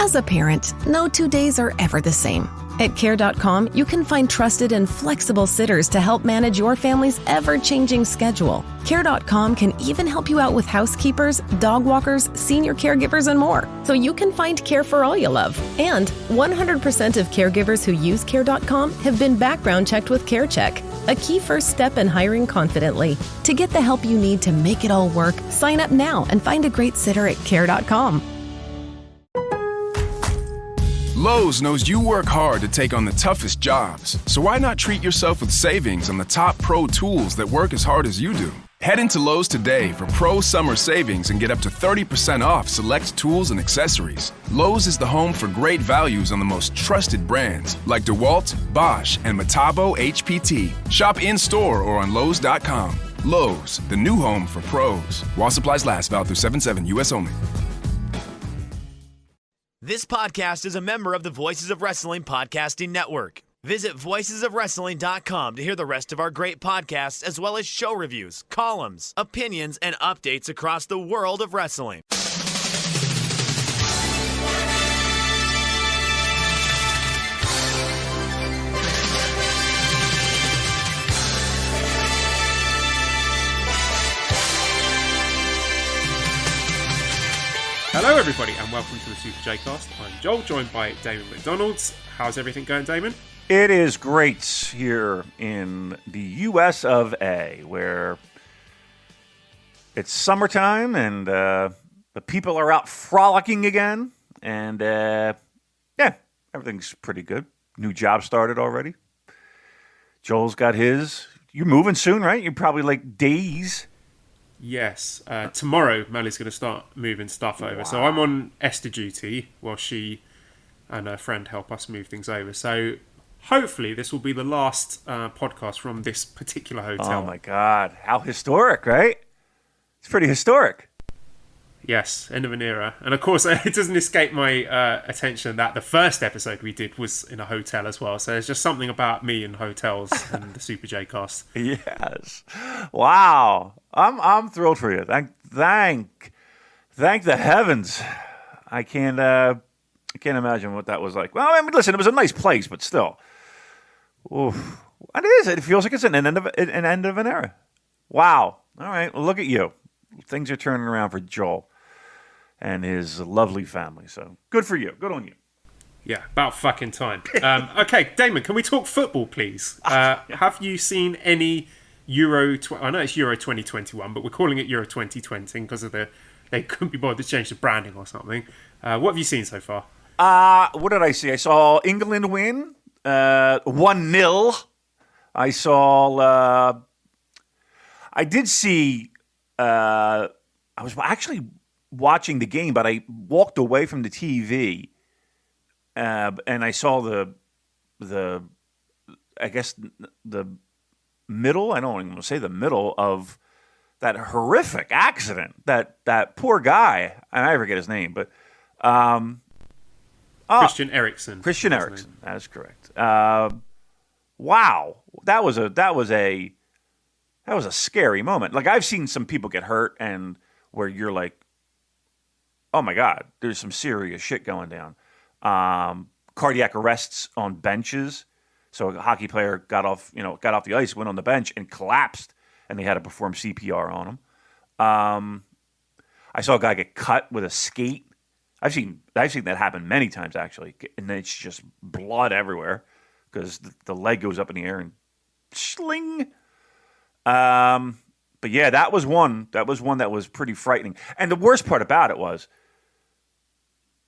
As a parent, no 2 days are ever the same. At Care.com, you can find trusted and flexible sitters to help manage your family's ever-changing schedule. Care.com can even help you out with housekeepers, dog walkers, senior caregivers, and more, so you can find care for all you love. And 100% of caregivers who use Care.com have been background checked with CareCheck, a key first step in hiring confidently. To get the help you need to make it all work, sign up now and find a great sitter at Care.com. Lowe's knows you work hard to take on the toughest jobs, so why not treat yourself with savings on the top pro tools that work as hard as you do? Head into Lowe's today for pro summer savings and get up to 30% off select tools and accessories. Lowe's is the home for great values on the most trusted brands like DeWalt, Bosch, and Metabo HPT. Shop in-store or on Lowes.com. Lowe's, the new home for pros. While supplies last, valid through 7/7, U.S. only. This podcast is a member of the Voices of Wrestling Podcasting Network. Visit voicesofwrestling.com to hear the rest of our great podcasts, as well as show reviews, columns, opinions, and updates across the world of wrestling. Hello everybody and welcome to the Super J-Cast. I'm Joel, joined by Damon McDonald's. How's everything going, Damon? It is great here in the US of A, where it's summertime and the people are out frolicking again. And yeah, everything's pretty good. New job started already. Joel's got his. You're moving soon, right? You're probably like days. Yes. Tomorrow, Melly's going to start moving stuff over. Wow. So I'm on Esther duty while she and her friend help us move things over. So hopefully this will be the last podcast from this particular hotel. Oh my God. How historic, right? It's pretty historic. Yes, end of an era. And of course, it doesn't escape my attention that the first episode we did was in a hotel as well. So there's just something about me in hotels and the Super J Cast. Yes. Wow. I'm thrilled for you. Thank the heavens. I can't imagine what that was like. Well, I mean, listen, it was a nice place, but still. Oof. It is. It feels like it's an end of an era. Wow. All right. Well, look at you. Things are turning around for Joel and his lovely family. So good for you. Good on you. Yeah, about fucking time. Okay, Damon, can we talk football, please? Have you seen any Euro... I know it's Euro 2021, but we're calling it Euro 2020 because of they couldn't be bothered to change the branding or something. What have you seen so far? What did I see? I saw England win 1-0. I saw... I did see... I was actually watching the game, but I walked away from the TV, and I saw the I guess the middle. I don't even want to say the middle of that horrific accident. That poor guy. I forget his name, but Christian Eriksen. Christian Eriksen. That is correct. Wow, that was a scary moment. Like, I've seen some people get hurt and where you're like, oh my God, there's some serious shit going down. Cardiac arrests on benches. So a hockey player got off the ice, went on the bench and collapsed, and they had to perform CPR on him. I saw a guy get cut with a skate. I've seen that happen many times, actually. And then it's just blood everywhere because the leg goes up in the air and sling. But yeah, that was one that was pretty frightening. And the worst part about it was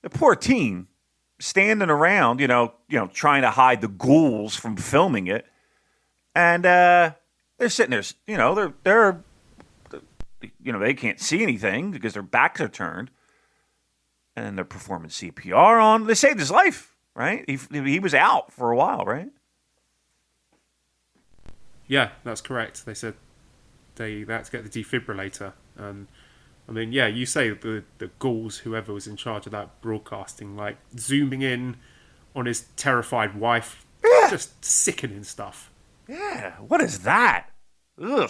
the poor team standing around, trying to hide the ghouls from filming it. And, they're sitting there, they're they can't see anything because their backs are turned and they're performing CPR on. They saved his life, right? He was out for a while, right? Yeah, that's correct. They said they had to get the defibrillator. I mean, yeah, you say the ghouls, whoever was in charge of that broadcasting, like zooming in on his terrified wife, just sickening stuff. Yeah, what is that? Ugh.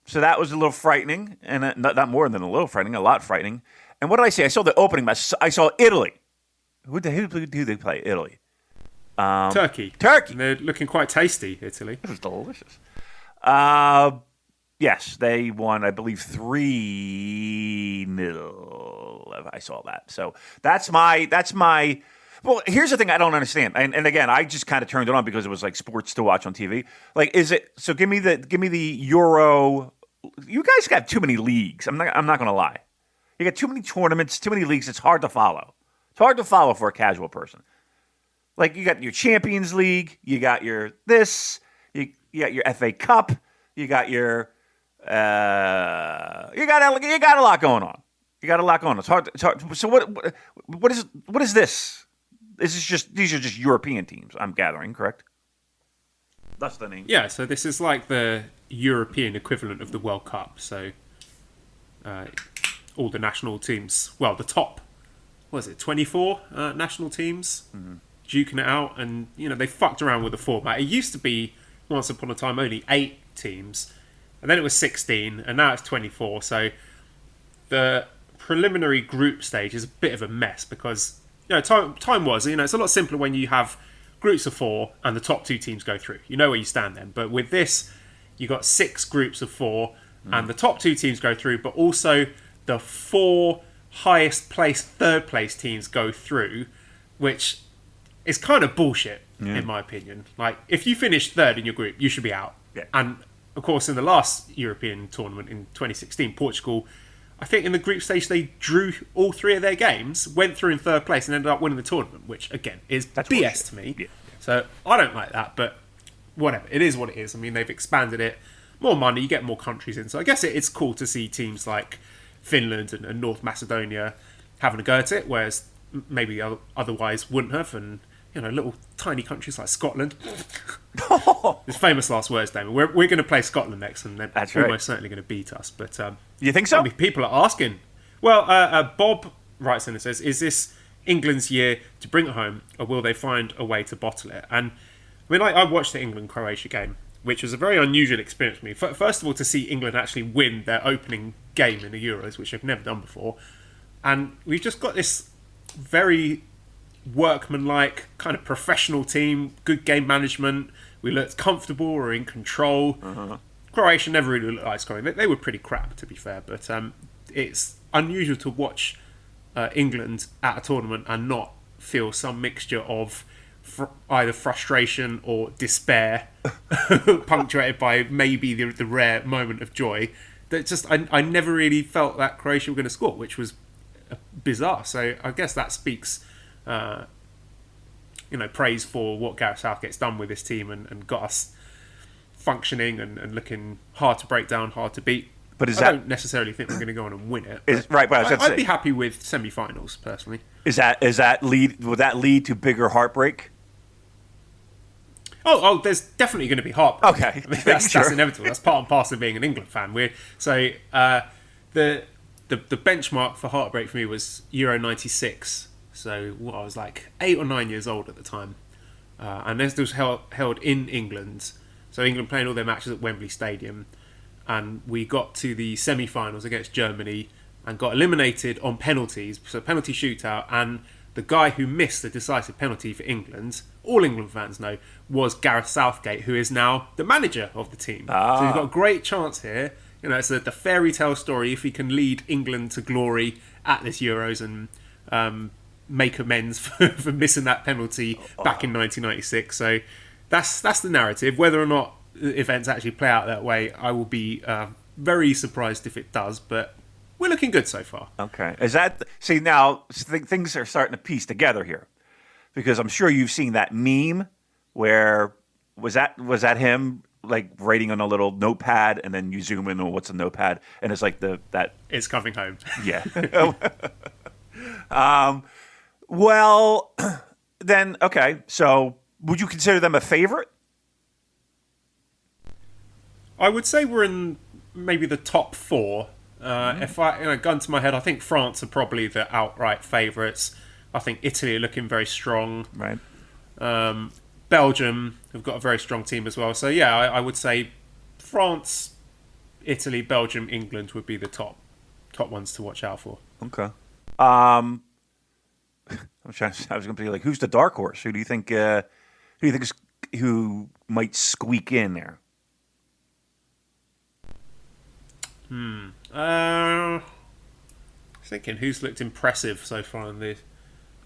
So that was a little frightening, and not more than a little frightening, a lot frightening. And what did I see? I saw the opening match. I saw Italy. Who do they play? Italy. Turkey. Turkey. And they're looking quite tasty, Italy. It was delicious. Yes, they won, I believe, 3-0. I saw that. So that's my. Well, here's the thing I don't understand, and again, I just kind of turned it on because it was like sports to watch on TV. Like, is it? So give me the Euro. You guys got too many leagues. I'm not going to lie. You got too many tournaments, too many leagues. It's hard to follow. It's hard to follow for a casual person. Like, you got your Champions League, you got your this, you got your FA Cup, you got your you got a lot going on. You got a lot going on. It's hard. So what is this? These are just European teams, I'm gathering, correct? That's the name. Yeah, so this is like the European equivalent of the World Cup. So all the national teams, well, the top, 24 national teams, duking it out, and they fucked around with the format. It used to be once upon a time only 8 teams, and then it was 16, and now it's 24. So the preliminary group stage is a bit of a mess because time was it's a lot simpler when you have groups of 4 and the top 2 teams go through. You know where you stand then. But with this, you got 6 groups of 4 and the top 2 teams go through, but also the 4 highest placed third place teams go through, which is kind of bullshit in my opinion. Like, if you finish third in your group, you should be out. Yeah. And of course, in the last European tournament in 2016, Portugal, I think in the group stage they drew all 3 of their games, went through in third place, and ended up winning the tournament, which again is That's BS bullshit. to me. Yeah. So I don't like that, but whatever. It is what it is. I mean, they've expanded it, more money, you get more countries in. So I guess it's cool to see teams like Finland and North Macedonia having a go at it, whereas maybe otherwise wouldn't have. And little tiny countries like Scotland. It's famous last words, Damon. We're going to play Scotland next, and they're almost certainly going to beat us. But you think so? I mean, people are asking. Well, Bob writes in and says, "Is this England's year to bring it home, or will they find a way to bottle it?" And I mean, I watched the England-Croatia game, which was a very unusual experience for me. First of all, to see England actually win their opening game in the Euros, which they've never done before, and we've just got this very workmanlike kind of professional team, good game management. We looked comfortable, we're in control. Croatia never really looked like scoring. They were pretty crap, to be fair, but it's unusual to watch England at a tournament and not feel some mixture of either frustration or despair, punctuated by maybe the rare moment of joy. That just I never really felt that Croatia were going to score, which was bizarre. So I guess that speaks praise for what Gareth Southgate's done with this team and got us functioning and looking hard to break down, hard to beat. But I don't necessarily think we're going to go on and win it. Right, but I'd be happy with semi-finals personally. Would that lead to bigger heartbreak? Oh, there's definitely going to be heartbreak. Okay, I mean, that's inevitable. That's part and parcel of being an England fan. The benchmark for heartbreak for me was Euro '96. So I was like 8 or 9 years old at the time, and this was held in England. So England playing all their matches at Wembley Stadium, and we got to the semi-finals against Germany and got eliminated on penalties. So penalty shootout, and the guy who missed the decisive penalty for England, all England fans know, was Gareth Southgate, who is now the manager of the team. So he's got a great chance here. It's the fairy tale story if he can lead England to glory at this Euros and make amends for missing that penalty back in 1996. So that's the narrative. Whether or not events actually play out that way, I will be very surprised if it does, but we're looking good so far. Okay. Now things are starting to piece together here, because I'm sure you've seen that meme where was that him like writing on a little notepad, and then you zoom in on what's a notepad, and it's like that it's coming home. Yeah. Well, then, okay. So, would you consider them a favorite? I would say we're in maybe the top 4. If I gun to my head, I think France are probably the outright favourites. I think Italy are looking very strong. Right. Belgium have got a very strong team as well. So yeah, I would say France, Italy, Belgium, England would be the top ones to watch out for. Okay. I was going to be like, who's the dark horse? Who do you think? Who might squeak in there? Thinking who's looked impressive so far in the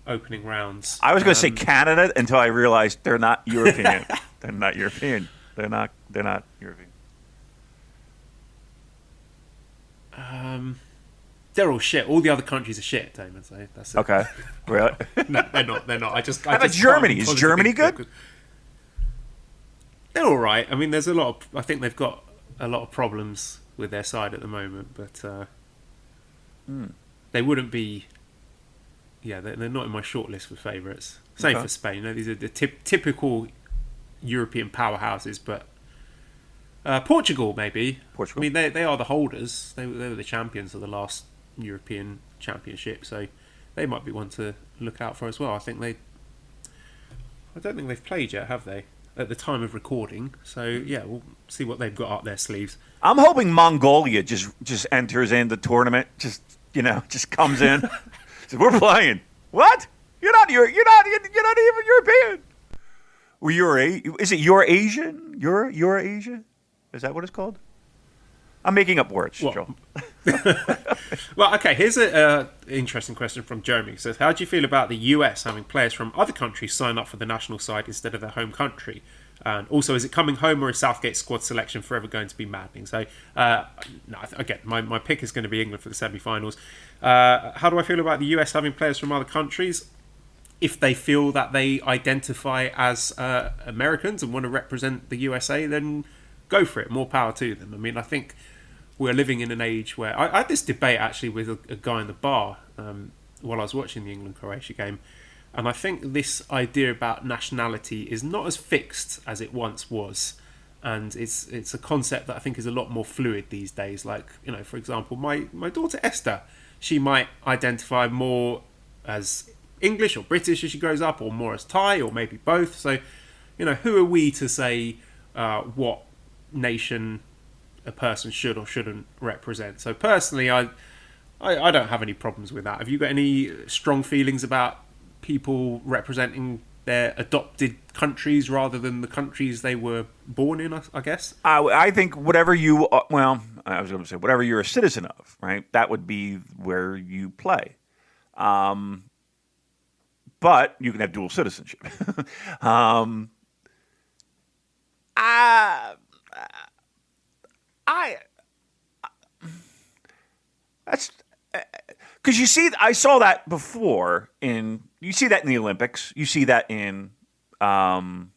opening rounds. I was going to say Canada until I realized they're not European. They're not European. They're not European. They're all shit. All the other countries are shit, Damon. So that's it. Okay, really? No, they're not. They're not. How about Germany? Is Germany good? They're all right. I mean, there's a lot of. I think they've got a lot of problems with their side at the moment, but they wouldn't be. Yeah, they're not in my shortlist for favourites. Same for Spain. You know, these are the typical European powerhouses, but Portugal maybe. Portugal. I mean, they are the holders. They were the champions of the last European Championship, so they might be one to look out for as well. I don't think they've played yet, have they? At the time of recording. So yeah, we'll see what they've got up their sleeves. I'm hoping Mongolia just enters in the tournament. Just comes in. Says, we're playing. What? You're not even European. Well, is it Eurasian? Eurasia? Is that what it's called? I'm making up words, Joel. Well, okay, here's an interesting question from Jeremy. It says, how do you feel about the US having players from other countries sign up for the national side instead of their home country? And also, is it coming home, or is Southgate's squad selection forever going to be maddening? So, again, my pick is going to be England for the semi-finals. How do I feel about the US having players from other countries? If they feel that they identify as Americans and want to represent the USA, then go for it. More power to them. I mean, I think we're living in an age where I had this debate actually with a guy in the bar while I was watching the England-Croatia game, and I think this idea about nationality is not as fixed as it once was, and it's a concept that I think is a lot more fluid these days. Like, you know, for example, my daughter Esther, she might identify more as English or British as she grows up, or more as Thai, or maybe both. So, you know, who are we to say what nation a person should or shouldn't represent? So personally, I don't have any problems with that. Have you got any strong feelings about people representing their adopted countries rather than the countries they were born in, I guess? I think whatever you, I was going to say whatever you're a citizen of, right? That would be where you play. But you can have dual citizenship. That's because you see, I saw that before you see that in the Olympics. You see that in other,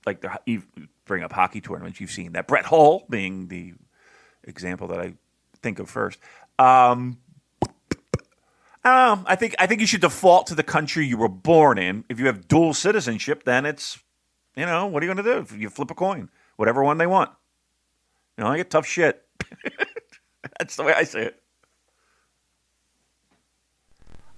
like you bring up hockey tournaments. You've seen that. Brett Hull being the example that I think of first. I don't know. I think you should default to the country you were born in. If you have dual citizenship, then it's, what are you going to do? If you flip a coin, whatever one they want. I get tough shit. That's the way I say it.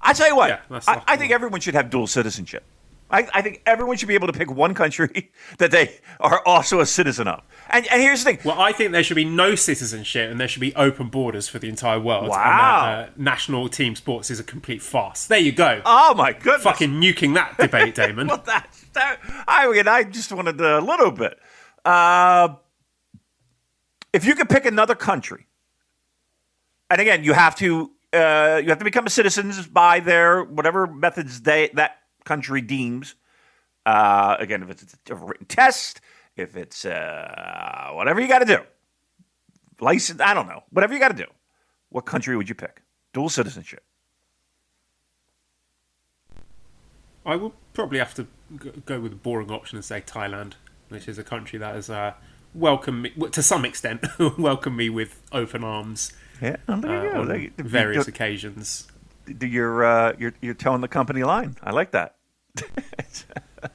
I tell you what, yeah, I think everyone should have dual citizenship. I think everyone should be able to pick one country that they are also a citizen of. And here's the thing. Well, I think there should be no citizenship and there should be open borders for the entire world. Wow. And that, national team sports is a complete farce. There you go. Oh, my goodness. Fucking nuking that debate, Damon. Well, I just wanted a little bit. If you could pick another country, and again, you have to become a citizen by their whatever methods that country deems. Again, if it's a written test, if it's whatever you got to do, license, I don't know, whatever you got to do. What country would you pick? Dual citizenship. I would probably have to go with the boring option and say Thailand, which is a country that has welcomed me, to some extent, welcomed me with open arms. Yeah, there you go. On various occasions. You're towing the company line. I like that.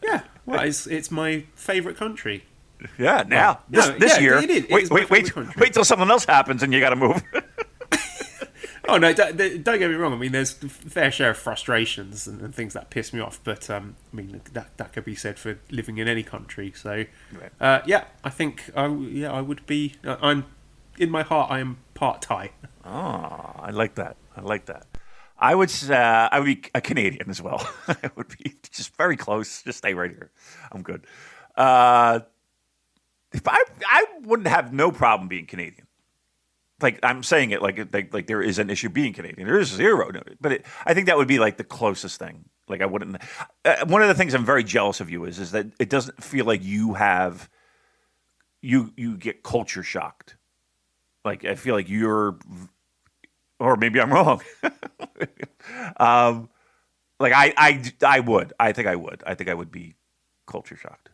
Yeah, well, it's my favourite country. Yeah, now this year. It is. Wait till something else happens and you got to move. Oh no! Don't get me wrong. I mean, there's a fair share of frustrations and things that piss me off. But I mean, that could be said for living in any country. So, yeah, I think I would be. in my heart, I am part Thai. Oh, I like that. I would be a Canadian as well. I would be just very close. Just stay right here. I'm good. If I wouldn't have no problem being Canadian. Like I'm saying it like there is an issue being Canadian. There is zero, but I think that would be like the closest thing. Like I wouldn't. One of the things I'm very jealous of you is that it doesn't feel like you get culture shocked. Like I feel like you're, or maybe I'm wrong. Like I would. I think I would. I think I would be culture shocked.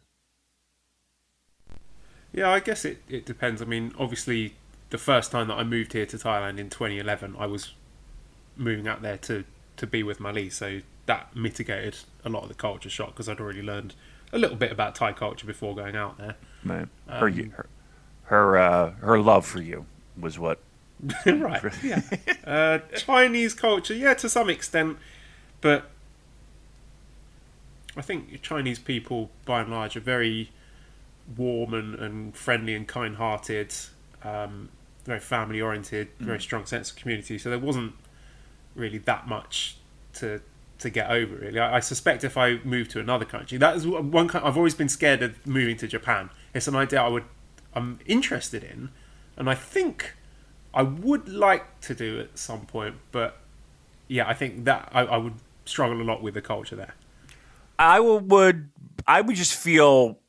Yeah, I guess it depends. I mean, obviously, the first time that I moved here to Thailand in 2011, I was moving out there to be with Mali, so that mitigated a lot of the culture shock because I'd already learned a little bit about Thai culture before going out there. Man, her love for you was what. Right. Yeah. Chinese culture, yeah, to some extent, but I think Chinese people, by and large, are very warm and friendly and kind-hearted, very family-oriented, very strong sense of community. So there wasn't really that much to get over, really. I suspect if I moved to another country, that is one. I've always been scared of moving to Japan. It's an idea I'm interested in, and I think I would like to do at some point. But yeah, I think that I would struggle a lot with the culture there. I would just feel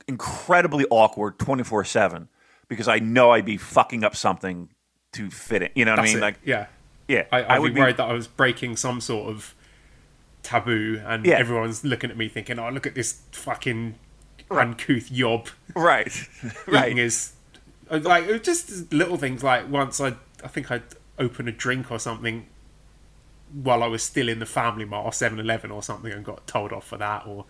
incredibly awkward 24/7 because I know I'd be fucking up something to fit in. You know what I mean? Like, yeah. I would be worried that I was breaking some sort of taboo, and everyone's looking at me thinking, "Oh, look at this fucking uncouth yob." Right. Eating his like just little things. Like once I think I'd open a drink or something while I was still in the Family Mart or 7-Eleven or something and got told off for that, or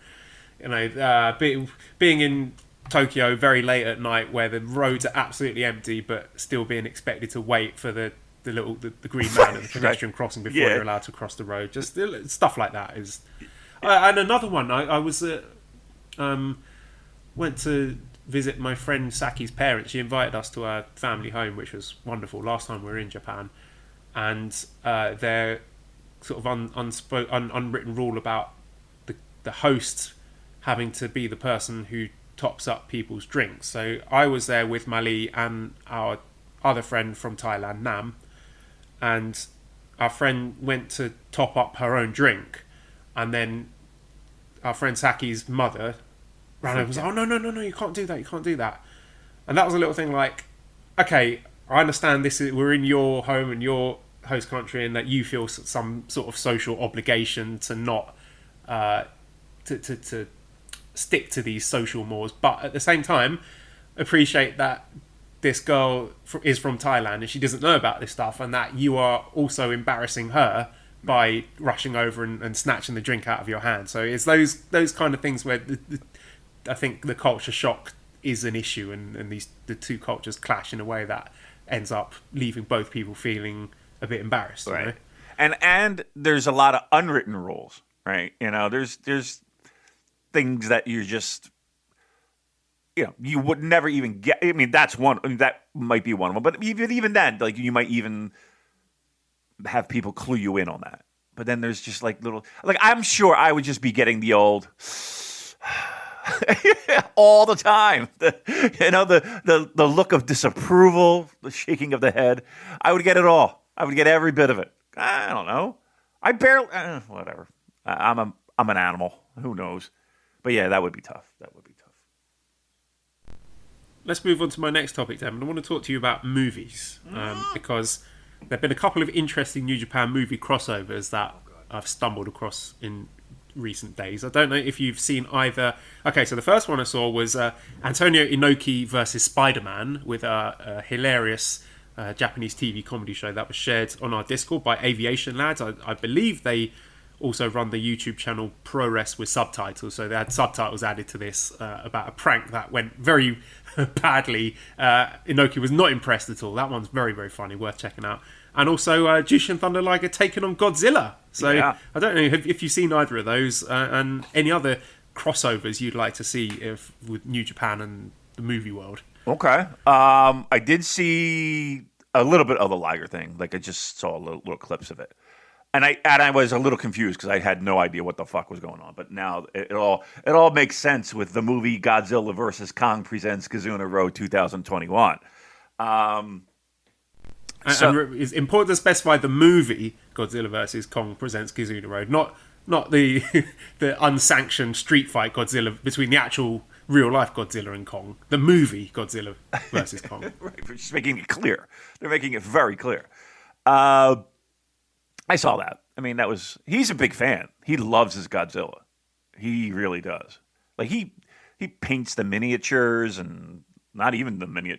being in Tokyo very late at night where the roads are absolutely empty but still being expected to wait for the green man at the pedestrian crossing before you're allowed to cross the road. Just stuff like that is. And another one, I was went to visit my friend Saki's parents. She invited us to her family home, which was wonderful. Last time we were in Japan, and their sort of unwritten rule about the host having to be the person who tops up people's drinks. So I was there with Mali and our other friend from Thailand, Nam, and our friend went to top up her own drink, and then our friend Saki's mother ran over and was like, "Oh, no, you can't do that. And that was a little thing like, okay, I understand we're in your home and your host country and that you feel some sort of social obligation to not to stick to these social mores, but at the same time appreciate that this girl is from Thailand and she doesn't know about this stuff, and that you are also embarrassing her by rushing over and snatching the drink out of your hand." So it's those kind of things where I think the culture shock is an issue, and the two cultures clash in a way that ends up leaving both people feeling a bit embarrassed. Right. You know? And there's a lot of unwritten rules, right? You know, there's things that you're just, you would never even get. I mean, that's one. I mean, that might be one of them. But even then, like you might even have people clue you in on that. But then there's just like little, like I'm sure I would just be getting the old all the time. The look of disapproval, the shaking of the head. I would get it all. I would get every bit of it. I don't know. I barely whatever. I'm an animal. Who knows? But yeah, that would be tough. Let's move on to my next topic, Damon. I want to talk to you about movies because there have been a couple of interesting New Japan movie crossovers that I've stumbled across in recent days. I don't know if you've seen either. Okay, so the first one I saw was Antonio Inoki versus Spider-Man with a hilarious Japanese TV comedy show that was shared on our Discord by Aviation Lads. I believe they also run the YouTube channel Pro Rest with subtitles, so they had subtitles added to this about a prank that went very badly. Inoki was not impressed at all. That one's very, very funny, worth checking out. And also Jushin Thunder Liger taking on Godzilla. So yeah. I don't know if you've seen either of those and any other crossovers you'd like to see with New Japan and the movie world. Okay. I did see a little bit of the Liger thing. Like I just saw little clips of it, and I was a little confused because I had no idea what the fuck was going on. But now it all makes sense with the movie Godzilla vs. Kong presents Kizuna Road 2021. And it's important to specify the movie Godzilla vs. Kong presents Kizuna Road, not the the unsanctioned street fight Godzilla between the actual real life Godzilla and Kong. The movie Godzilla vs. Kong. Right, we're just making it clear. They're making it very clear. I saw that. I mean, he's a big fan. He loves his Godzilla. He really does. Like he paints the miniatures and not even the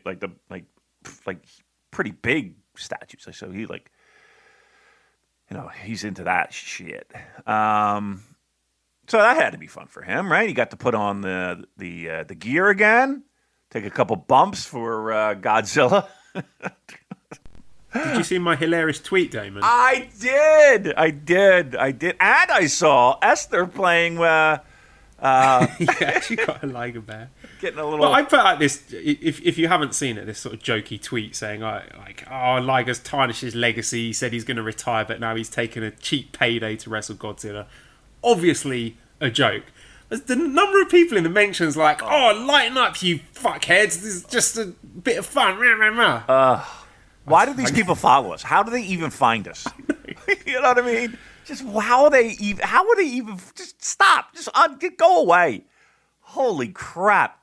like pretty big statues. So he he's into that shit. So that had to be fun for him, right? He got to put on the gear again, take a couple bumps for Godzilla. Did you see my hilarious tweet, Damon? I did. And I saw Esther playing... yeah, she got a Liger Bear. Getting a little... Well, I put out this, if you haven't seen it, this sort of jokey tweet saying, Liger's tarnished his legacy. He said he's going to retire, but now he's taken a cheap payday to wrestle Godzilla. Obviously a joke. There's the number of people in the mentions like, lighten up, you fuckheads. This is just a bit of fun. Why do these people follow us? How do they even find us? You know what I mean? Just how would they even just stop? Just go away. Holy crap.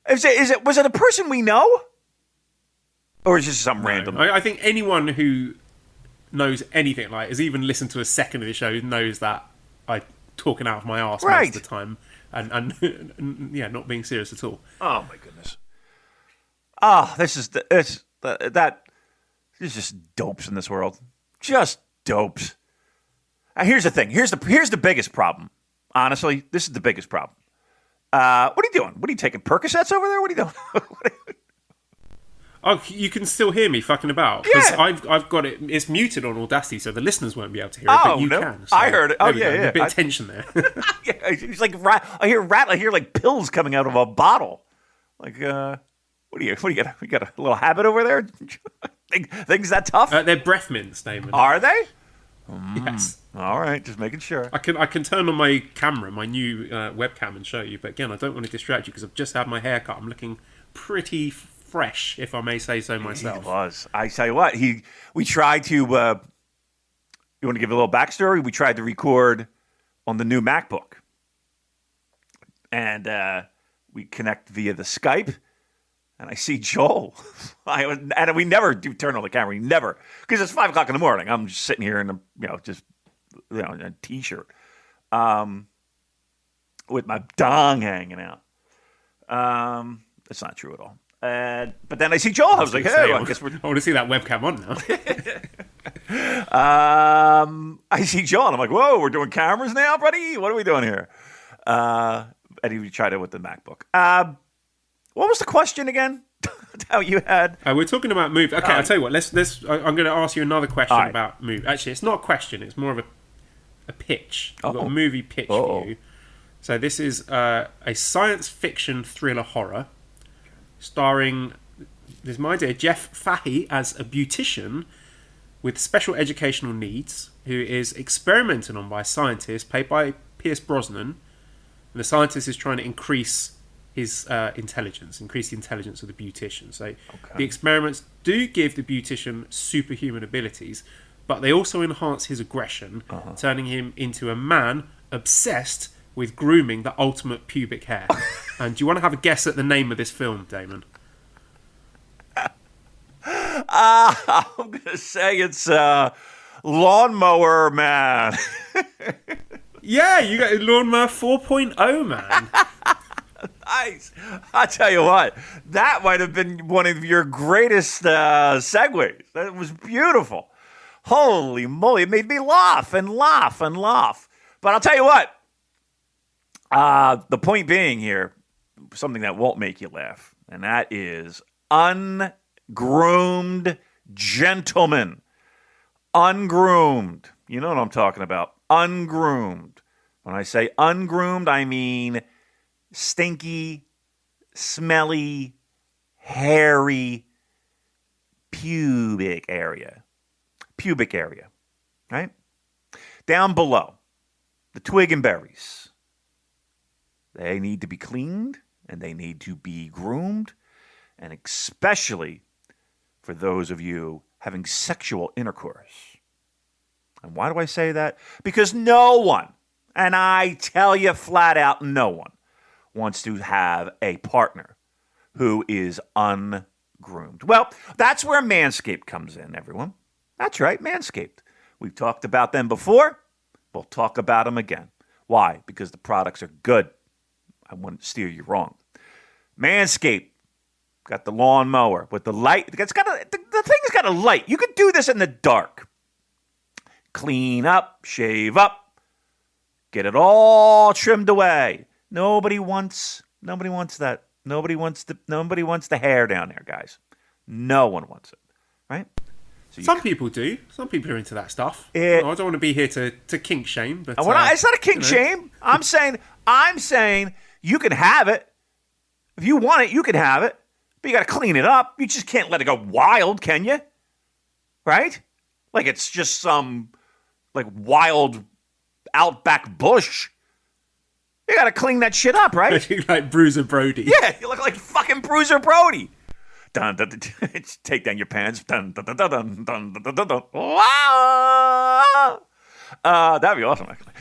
Was it a person we know? Or is it just some random? I think anyone who knows anything, like has even listened to a second of the show, knows that I'm talking out of my arse most of the time and yeah, not being serious at all. Oh my goodness. There's just dopes in this world. Just dopes. Here's the thing. Here's the biggest problem. Honestly, this is the biggest problem. What are you doing? What are you taking Percocets over there? What are you doing? Oh, you can still hear me fucking about. Because Yeah. I've got it. It's muted on Audacity, so the listeners won't be able to hear it, but you can. So I heard it. Oh, yeah. A bit of tension there. Yeah, it's like I hear like pills coming out of a bottle. Like, what do you got? You got a little habit over there? Things that tough? They're breath mints, Damon. Are they? Yes. All right, just making sure. I can turn on my camera, my new webcam, and show you. But again, I don't want to distract you because I've just had my hair cut. I'm looking pretty fresh, if I may say so myself. He was. I tell you what, we tried to. You want to give a little backstory? We tried to record on the new MacBook, and we connect via the Skype. And I see Joel. And we never do turn on the camera. We never. Because it's 5 o'clock in the morning. I'm just sitting here in a T-shirt. With my dong hanging out. That's not true at all. But then I see Joel. I was like, hey, I guess we're... I want to see that webcam on now. I see Joel. And I'm like, whoa, we're doing cameras now, buddy? What are we doing here? And he tried it with the MacBook. What was the question again? How you had? We're talking about movie. Okay, I'll tell you what. Let's. I'm going to ask you another question about movie. Actually, it's not a question. It's more of a pitch. I've got a movie pitch for you. So this is a science fiction thriller horror, starring. There's my idea. Jeff Fahey as a beautician with special educational needs, who is experimented on by a scientist played by Pierce Brosnan, and the scientist is trying to increase his intelligence, increase the intelligence of the beautician. So the experiments do give the beautician superhuman abilities, but they also enhance his aggression, turning him into a man obsessed with grooming the ultimate pubic hair. And do you want to have a guess at the name of this film, Damon? I'm going to say it's Lawnmower Man. Yeah, you got Lawnmower 4.0, man. Nice. I tell you what, that might have been one of your greatest segues. That was beautiful. Holy moly, it made me laugh and laugh and laugh. But I'll tell you what, the point being here, something that won't make you laugh, and that is ungroomed gentlemen. Ungroomed. You know what I'm talking about. Ungroomed. When I say ungroomed, I mean stinky, smelly, hairy pubic area, right? Down below, the twig and berries. They need to be cleaned and they need to be groomed, and especially for those of you having sexual intercourse. And why do I say that? Because no one, and I tell you flat out, no one wants to have a partner who is ungroomed. Well, that's where Manscaped comes in, everyone. That's right, Manscaped. We've talked about them before. We'll talk about them again. Why? Because the products are good. I wouldn't steer you wrong. Manscaped got the lawnmower with the light. The thing's got a light. You could do this in the dark. Clean up, shave up, get it all trimmed away. Nobody wants that. Nobody wants the hair down there, guys. No one wants it, right? So some people do. Some people are into that stuff. I don't want to be here to kink shame, but it's not a kink shame. I'm saying you can have it. If you want it, you can have it. But you got to clean it up. You just can't let it go wild, can you? Right? Like it's just some like wild outback bush. You got to clean that shit up, right? You like Bruiser Brody. Yeah, you look like fucking Bruiser Brody. Dun, dun, dun, dun. Take down your pants. Dun, dun, dun, dun, dun, dun, dun, dun, dun. Wow. That'd be awesome, actually.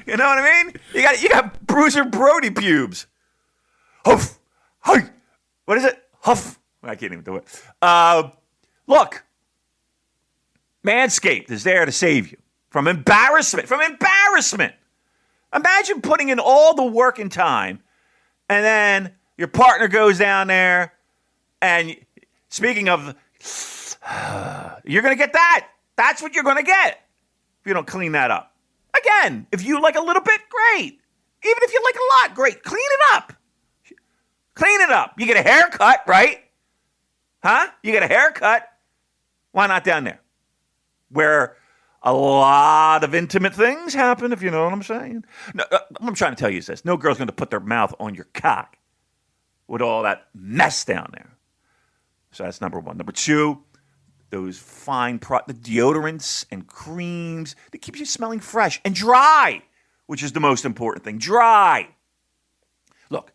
You know what I mean? You got Bruiser Brody pubes. Huff. Hey. What is it? Huff. I can't even do it. Look. Manscaped is there to save you from embarrassment. Imagine putting in all the work and time, and then your partner goes down there, and speaking of, you're going to get that. That's what you're going to get if you don't clean that up. Again, if you like a little bit, great. Even if you like a lot, great. Clean it up. You get a haircut, right? Huh? You get a haircut. Why not down there? Where a lot of intimate things happen, if you know what I'm saying. No, what I'm trying to tell you is this. No girl's going to put their mouth on your cock with all that mess down there. So that's number one. Number two, those fine the deodorants and creams that keep you smelling fresh and dry, which is the most important thing. Dry. Look,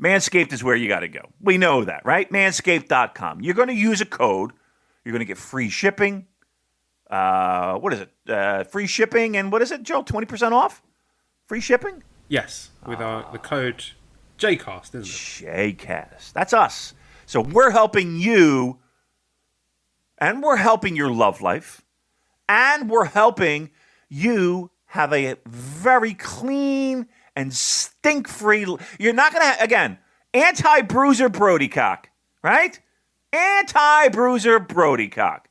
Manscaped is where you got to go. We know that, right? Manscaped.com. You're going to use a code. You're going to get free shipping. What is it? Free shipping and what is it, Joe? 20% off? Free shipping? Yes, with the code JCast, isn't it? JCast. That's us. So we're helping you, and we're helping your love life, and we're helping you have a very clean and stink-free. You're not going to, again, anti-bruiser Brody cock, right? Anti-bruiser Brody cock.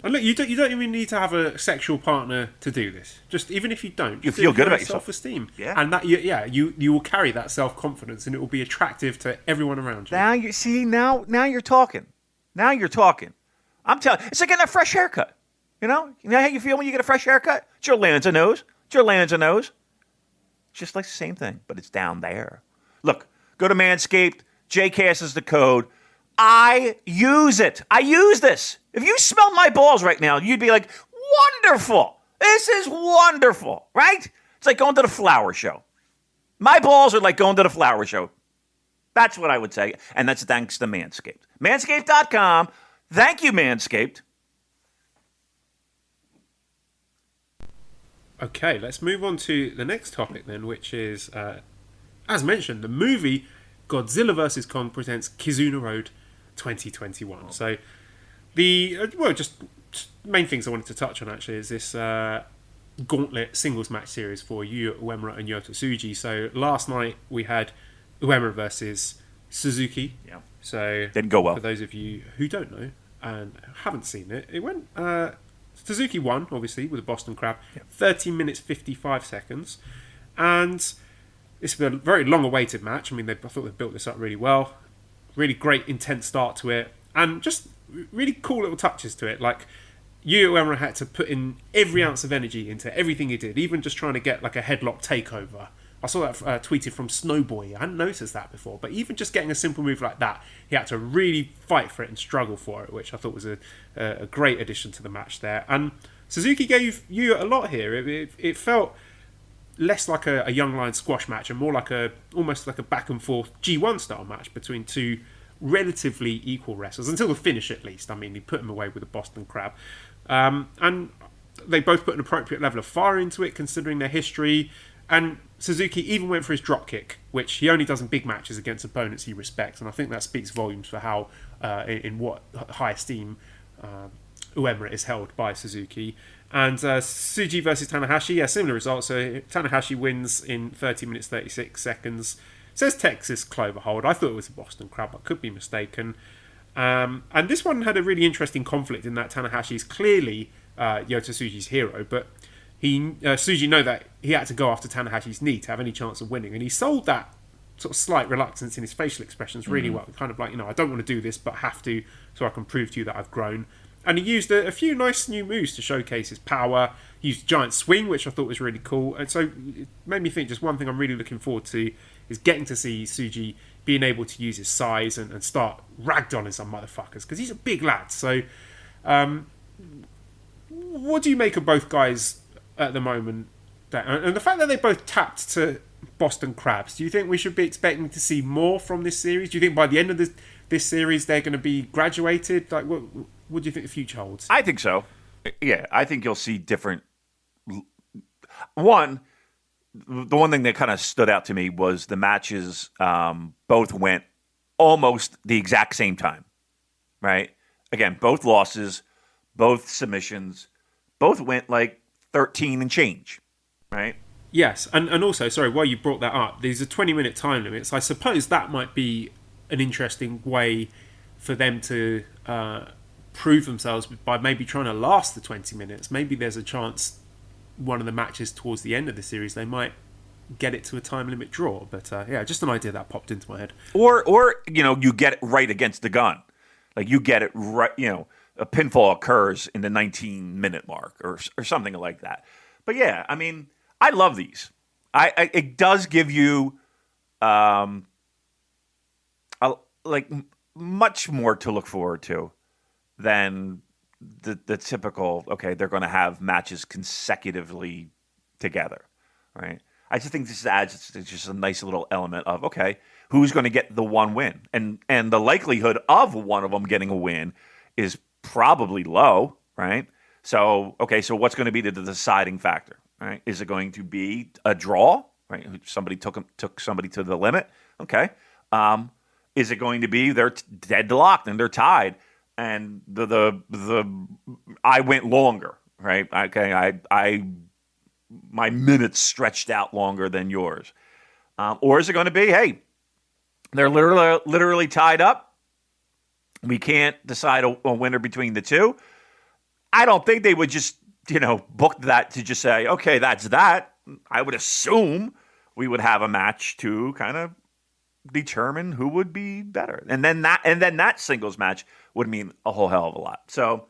And look, you don't even need to have a sexual partner to do this. Just even if you don't, you feel good about yourself. Self-esteem, yeah, and that you will carry that self-confidence, and it will be attractive to everyone around you. Now you see, now you're talking. Now you're talking. I'm telling you, it's like getting a fresh haircut. You know how you feel when you get a fresh haircut? It's your Lanza nose. It's just like the same thing, but it's down there. Look, go to Manscaped. JCast is the code. I use it. I use this. If you smelled my balls right now, you'd be like, wonderful. This is wonderful, right? It's like going to the flower show. My balls are like going to the flower show. That's what I would say. And that's thanks to Manscaped. Manscaped.com. Thank you, Manscaped. Okay, let's move on to the next topic then, which is, as mentioned, the movie Godzilla vs. Kong presents Kizuna Road 2021. So just main things I wanted to touch on actually is this gauntlet singles match series for Yu Uemura and Yota Tsuji. So last night we had Uemura versus Suzuki. Yeah. So didn't go well. For those of you who don't know and haven't seen it, it went. Suzuki won obviously with a Boston Crab, 13 minutes 55 seconds, and it's been a very long-awaited match. I mean, I thought they built this up really well. Really great, intense start to it. And just really cool little touches to it. Like, Yu Uemura had to put in every ounce of energy into everything he did. Even just trying to get, like, a headlock takeover I saw that tweeted from Snowboy. I hadn't noticed that before. But even just getting a simple move like that, he had to really fight for it and struggle for it, which I thought was a great addition to the match there. And Suzuki gave you a lot here. It felt less like a Young Lion squash match and more like almost like a back and forth G1 style match between two relatively equal wrestlers, until the finish at least. I mean, he put him away with a Boston Crab. And they both put an appropriate level of fire into it, considering their history. And Suzuki even went for his dropkick, which he only does in big matches against opponents he respects. And I think that speaks volumes for how, in what high esteem Uemura is held by Suzuki. And Tsuji versus Tanahashi, yeah, similar result. So Tanahashi wins in 30 minutes 36 seconds. Says Texas Cloverhold. I thought it was a Boston Crab. I could be mistaken. And this one had a really interesting conflict in that Tanahashi is clearly Yota Tsuji's hero, but Tsuji know that he had to go after Tanahashi's knee to have any chance of winning, and he sold that sort of slight reluctance in his facial expressions really well. Kind of like, I don't want to do this, but have to, so I can prove to you that I've grown. And he used a few nice new moves to showcase his power. He used a giant swing, which I thought was really cool. And so it made me think just one thing I'm really looking forward to is getting to see Tsuji being able to use his size and start ragdolling some motherfuckers, because he's a big lad. So what do you make of both guys at the moment? And the fact that they both tapped to Boston Crabs, do you think we should be expecting to see more from this series? Do you think by the end of this series they're going to be graduated? Like, what do you think the future holds? I think so. Yeah, I think you'll see different. The one thing that kind of stood out to me was the matches both went almost the exact same time, right? Again, both losses, both submissions, both went like 13 and change, right? Yes, and also, sorry, while you brought that up, there's a 20-minute time limit, so I suppose that might be an interesting way for them to prove themselves by maybe trying to last the 20 minutes. Maybe there's a chance one of the matches towards the end of the series they might get it to a time limit draw. But yeah, just an idea that popped into my head. Or you get it right against the gun, like you get it right. A pinfall occurs in the 19-minute mark or something like that. But yeah, I mean, I love these. It does give you much more to look forward to than the typical, okay, they're going to have matches consecutively together, right? I just think this adds just a nice little element of, okay, who's going to get the one win? And the likelihood of one of them getting a win is probably low, right? So what's going to be the deciding factor, right? Is it going to be a draw, right? Somebody took somebody to the limit, okay? Is it going to be they're dead locked and they're tied, and the I went longer, right? Okay, my minutes stretched out longer than yours, or is it going to be, hey, they're literally tied up? We can't decide a winner between the two. I don't think they would just book that to just say, okay, that's that. I would assume we would have a match to kind of determine who would be better, and then that singles match would mean a whole hell of a lot. So,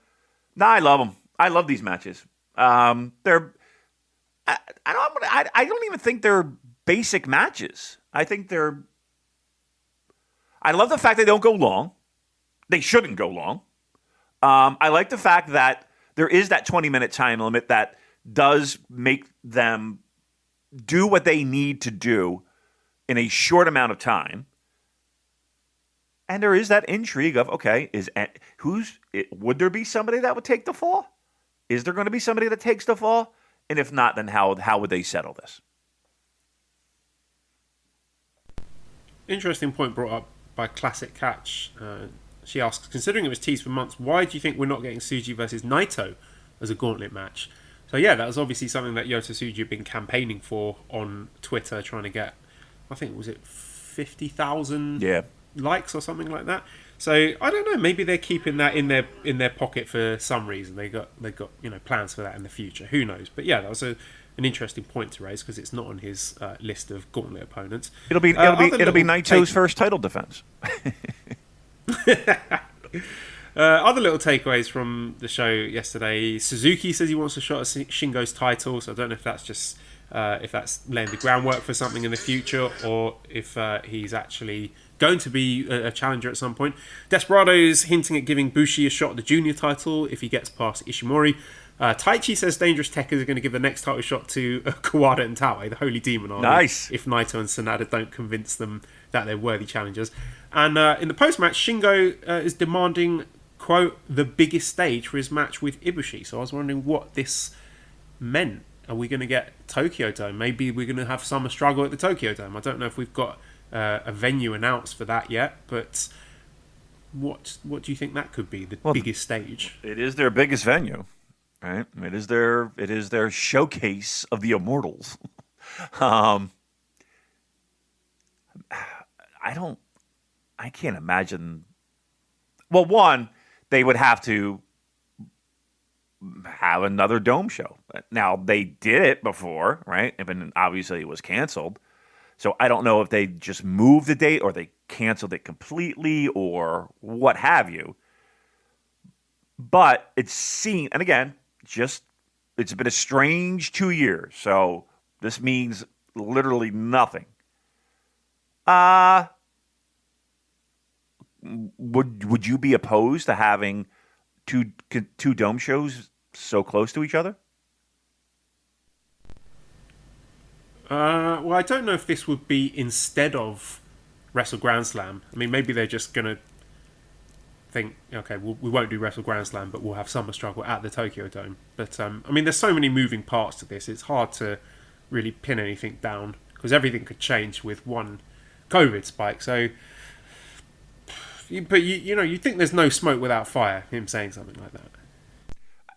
I love them. I love these matches. I don't even think they're basic matches. I love the fact they don't go long. They shouldn't go long. I like the fact that there is that 20-minute time limit that does make them do what they need to do in a short amount of time. And there is that intrigue of, okay, would there be somebody that would take the fall? Is there going to be somebody that takes the fall? And if not, then how would they settle this? Interesting point brought up by Classic Catch. She asks, considering it was teased for months, why do you think we're not getting Tsuji versus Naito as a gauntlet match? So yeah, that was obviously something that Yota Tsuji had been campaigning for on Twitter, trying to get, I think, was it 50,000 likes or something like that. So I don't know, maybe they're keeping that in their pocket for some reason. They got plans for that in the future. Who knows? But yeah, that was an interesting point to raise because it's not on his list of gauntlet opponents. It'll be Naito's first title defense. Other little takeaways from the show yesterday. Suzuki says he wants a shot at Shingo's title, so I don't know if that's just if that's laying the groundwork for something in the future, or if he's actually going to be a challenger at some point. Desperado's hinting at giving Bushi a shot at the junior title if he gets past Ishimori. Taichi says Dangerous Tekkers are going to give the next title shot to Kawada and Taue, the Holy Demon Army. Nice. If Naito and Sanada don't convince them that they're worthy challengers. And in the post-match, Shingo is demanding, quote, the biggest stage for his match with Ibushi. So I was wondering what this meant. Are we going to get Tokyo Dome? Maybe we're going to have Summer Struggle at the Tokyo Dome. I don't know if we've got a venue announced for that yet, but what do you think that could be, the biggest stage? It is their biggest venue, right? It is their showcase of the Immortals. I can't imagine. Well, one, they would have to have another dome show. Now, they did it before, right? And obviously it was canceled. So I don't know if they just moved the date or they canceled it completely or what have you. But it's seen, and again, it's been a strange 2 years. So this means literally nothing. Would you be opposed to having two dome shows so close to each other? Well, I don't know if this would be instead of Wrestle Grand Slam. I mean, maybe they're just going to think, okay, we won't do Wrestle Grand Slam, but we'll have Summer Struggle at the Tokyo Dome. But, I mean, there's so many moving parts to this. It's hard to really pin anything down because everything could change with one COVID spike. So, but you think there's no smoke without fire, him saying something like that.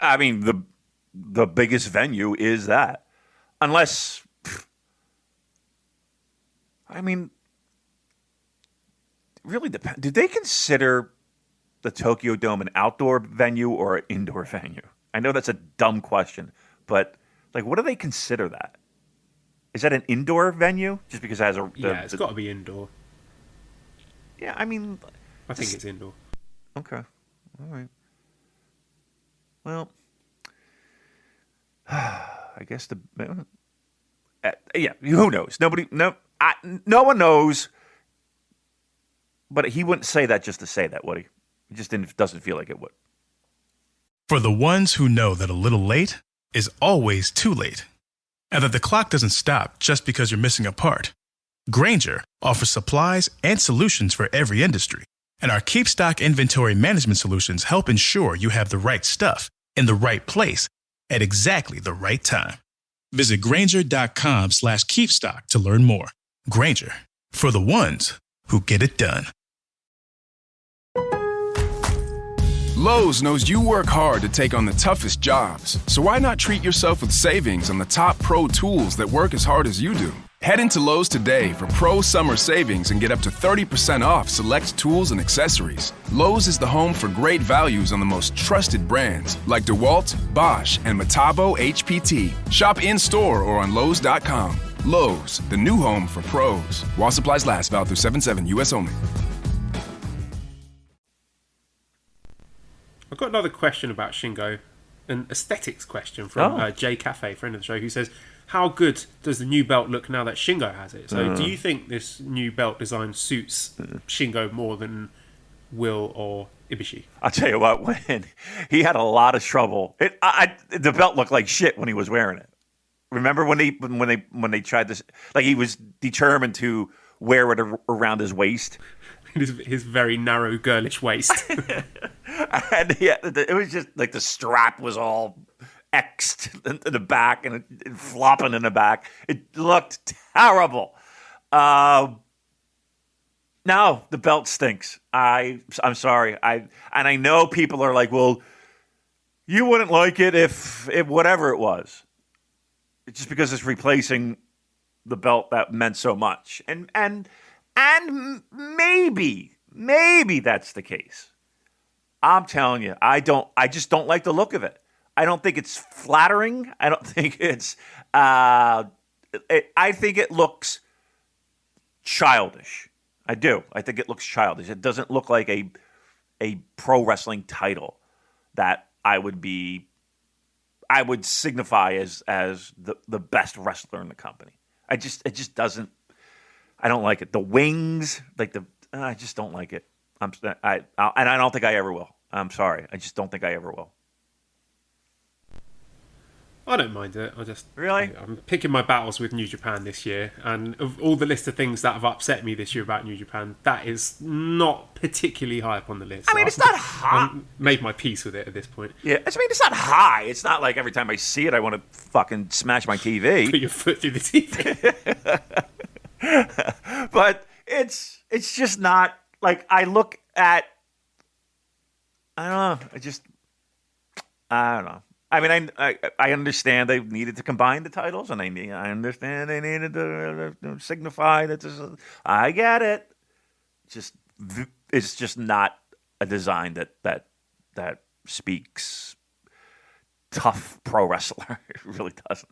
I mean, the biggest venue is that. Unless, I mean, really depends. Do they consider the Tokyo Dome an outdoor venue or an indoor venue? I know that's a dumb question, but like, what do they consider that? Is that an indoor venue? Just because it has a... it's got to be indoor. Yeah, I mean... I think it's indoor. Okay. All right. Well, I guess yeah, who knows? No one knows. But he wouldn't say that just to say that, would he? He just doesn't feel like it would. For the ones who know that a little late is always too late, and that the clock doesn't stop just because you're missing a part, Grainger offers supplies and solutions for every industry. And our Keep Stock inventory management solutions help ensure you have the right stuff in the right place at exactly the right time. Visit Grainger.com/keepstock to learn more. Grainger, for the ones who get it done. Lowe's knows you work hard to take on the toughest jobs. So why not treat yourself with savings on the top pro tools that work as hard as you do? Head into Lowe's today for pro summer savings and get up to 30% off select tools and accessories. Lowe's is the home for great values on the most trusted brands like DeWalt, Bosch, and Metabo HPT. Shop in-store or on Lowe's.com. Lowe's, the new home for pros. While supplies last, valid through 7/7, U.S. only. I've got another question about Shingo, an aesthetics question from Jay Cafe, friend of the show, who says, how good does the new belt look now that Shingo has it? So do you think this new belt design suits Shingo more than Will or Ibushi? I'll tell you what, when he had a lot of trouble, the belt looked like shit when he was wearing it. Remember when they tried this? Like, he was determined to wear it around his waist. His very narrow, girlish waist. And it was just like the strap was all X'd in the back and flopping in the back. It looked terrible. No, the belt stinks. I'm sorry. I know people are like, well, you wouldn't like it if whatever it was. It's just because it's replacing the belt that meant so much. And maybe that's the case. I'm telling you, I just don't like the look of it. I don't think it's flattering. I don't think it's. I think it looks childish. I do. I think it looks childish. It doesn't look like a pro wrestling title that I would be I would signify as the best wrestler in the company. It just doesn't. I don't like it. The wings, I just don't like it. And I don't think I ever will. I'm sorry. I just don't think I ever will. I don't mind it. Really? I'm picking my battles with New Japan this year, and of all the list of things that have upset me this year about New Japan, that is not particularly high up on the list. I mean, it's not high. I've made my peace with it at this point. Yeah, I mean, it's not high. It's not like every time I see it, I want to fucking smash my TV. Put your foot through the TV. But it's just not like I look at. I don't know. I don't know. I mean, I understand they needed to combine the titles, and I understand they needed to signify that this is, I get it. It's just not a design that speaks tough pro wrestler. It really doesn't.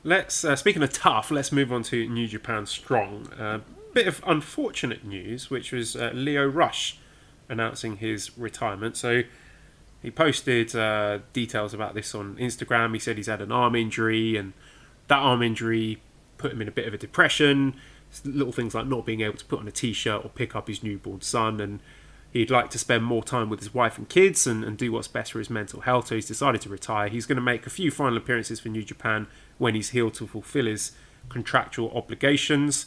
Let's speaking of tough, let's move on to New Japan Strong. Bit of unfortunate news, which was Leo Rush announcing his retirement. So he posted details about this on Instagram. He said he's had an arm injury, and that arm injury put him in a bit of a depression. Little things like not being able to put on a t-shirt or pick up his newborn son, and he'd like to spend more time with his wife and kids and do what's best for his mental health. So he's decided to retire. He's going to make a few final appearances for New Japan when he's healed to fulfill his contractual obligations.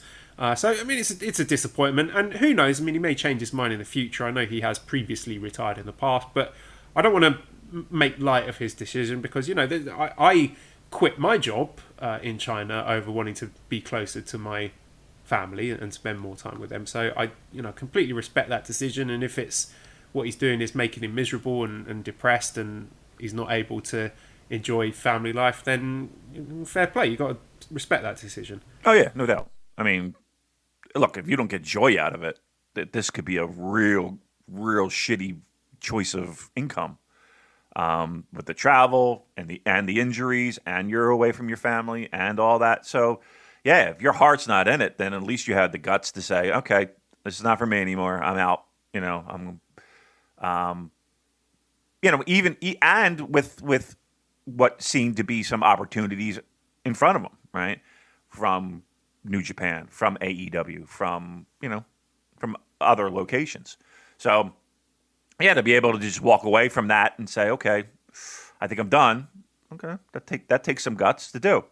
So, I mean, it's a disappointment, and who knows? I mean, he may change his mind in the future. I know he has previously retired in the past, but I don't want to make light of his decision because, you know, I quit my job in China over wanting to be closer to my family and spend more time with them. So I, completely respect that decision. And if it's what he's doing is making him miserable and depressed, and he's not able to enjoy family life, then fair play. You've got to respect that decision. Oh yeah, no doubt. I mean, look, if you don't get joy out of it, this could be a real shitty choice of income, with the travel and the injuries, and you're away from your family and all that. So, yeah, if your heart's not in it, then at least you had the guts to say, okay, this is not for me anymore. I'm out. Even and with what seemed to be some opportunities in front of him, right, from New Japan, from AEW, from other locations. So, yeah, to be able to just walk away from that and say, okay, I think I'm done. Okay, that takes some guts to do.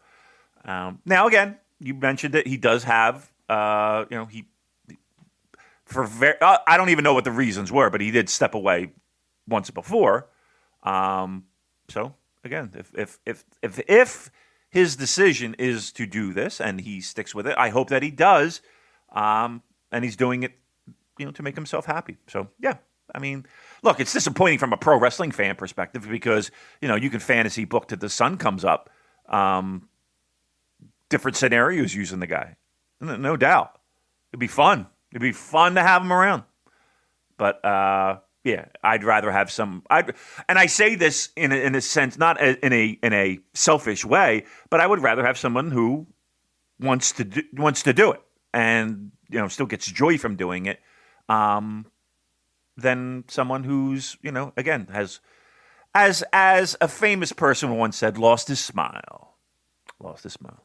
Now, again, you mentioned that he does have, I don't even know what the reasons were, but he did step away once before. So again, if his decision is to do this and he sticks with it, I hope that he does, and he's doing it, to make himself happy. So yeah. I mean, look, it's disappointing from a pro wrestling fan perspective because, you can fantasy book till the sun comes up. Different scenarios using the guy. No doubt. It'd be fun. It'd be fun to have him around. But, yeah, I'd rather have and I say this in a sense, not in a selfish way, but I would rather have someone who wants to do it and, still gets joy from doing it. Than someone who's, again, has, as a famous person once said, lost his smile. Lost his smile.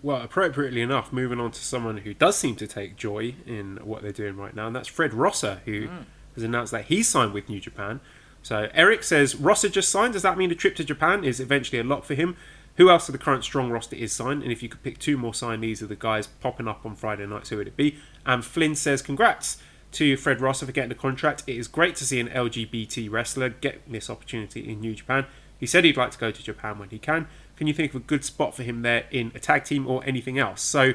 Well, appropriately enough, moving on to someone who does seem to take joy in what they're doing right now, and that's Fred Rosser, who has announced that he's signed with New Japan. So Eric says, Rosser just signed. Does that mean a trip to Japan is eventually a lock for him? Who else of the current strong roster is signed? And if you could pick two more signees of the guys popping up on Friday nights, who would it be? And Flynn says, congrats to Fred Rosser for getting the contract. It is great to see an LGBT wrestler get this opportunity in New Japan. He said he'd like to go to Japan when he can. Can you think of a good spot for him there in a tag team or anything else? So,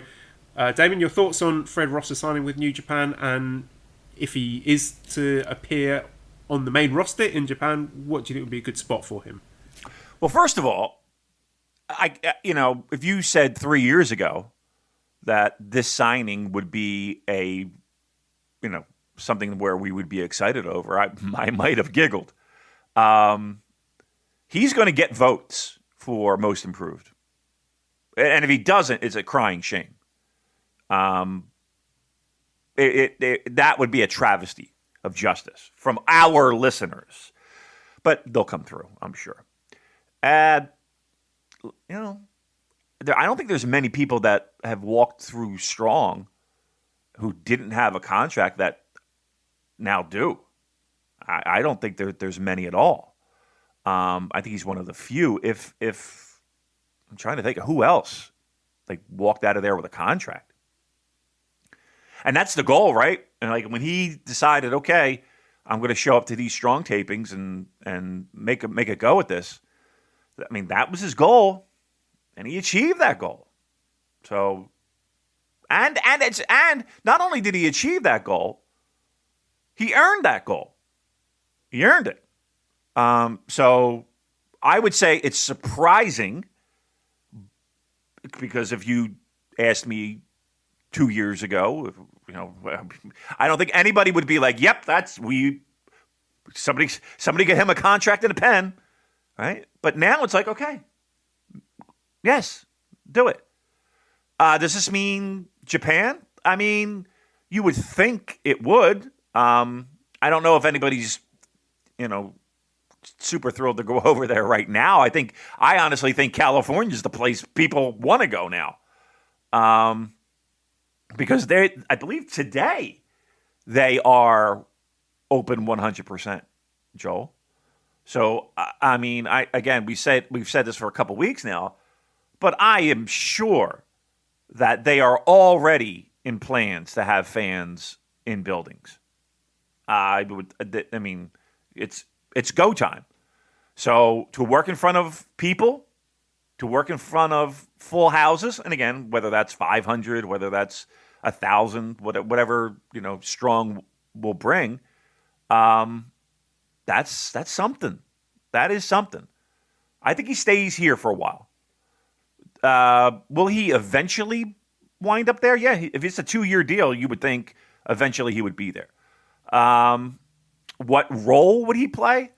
Damon, your thoughts on Fred Rosser signing with New Japan, and if he is to appear on the main roster in Japan, what do you think would be a good spot for him? Well, first of all, if you said 3 years ago that this signing would be something where we would be excited over, I might have giggled. He's going to get votes for most improved. And if he doesn't, it's a crying shame. That would be a travesty. of justice from our listeners. But they'll come through, I'm sure. And, I don't think there's many people that have walked through strong who didn't have a contract that now do. I don't think there's many at all. I think he's one of the few. If I'm trying to think of who else walked out of there with a contract. And that's the goal, right? And when he decided, okay, I'm going to show up to these strong tapings and make a go at this. I mean, that was his goal, and he achieved that goal. So, and not only did he achieve that goal, he earned that goal. He earned it. So, I would say it's surprising because if you asked me 2 years ago, I don't think anybody would be like, "Yep, somebody get him a contract and a pen." Right? But now it's like, okay, yes, do it. Does this mean Japan? I mean, you would think it would. I don't know if anybody's, super thrilled to go over there right now. I honestly think California is the place people want to go now. Because I believe today they are open 100%, Joel. So, I mean, we've said this for a couple weeks now, but I am sure that they are already in plans to have fans in buildings. It's go time. So to work in front of people, to work in front of full houses, and again, whether that's 500, whether that's 1,000, whatever strong will bring. That's something. That is something. I think he stays here for a while. Will he eventually wind up there? Yeah, if it's a 2-year deal, you would think eventually he would be there. What role would he play?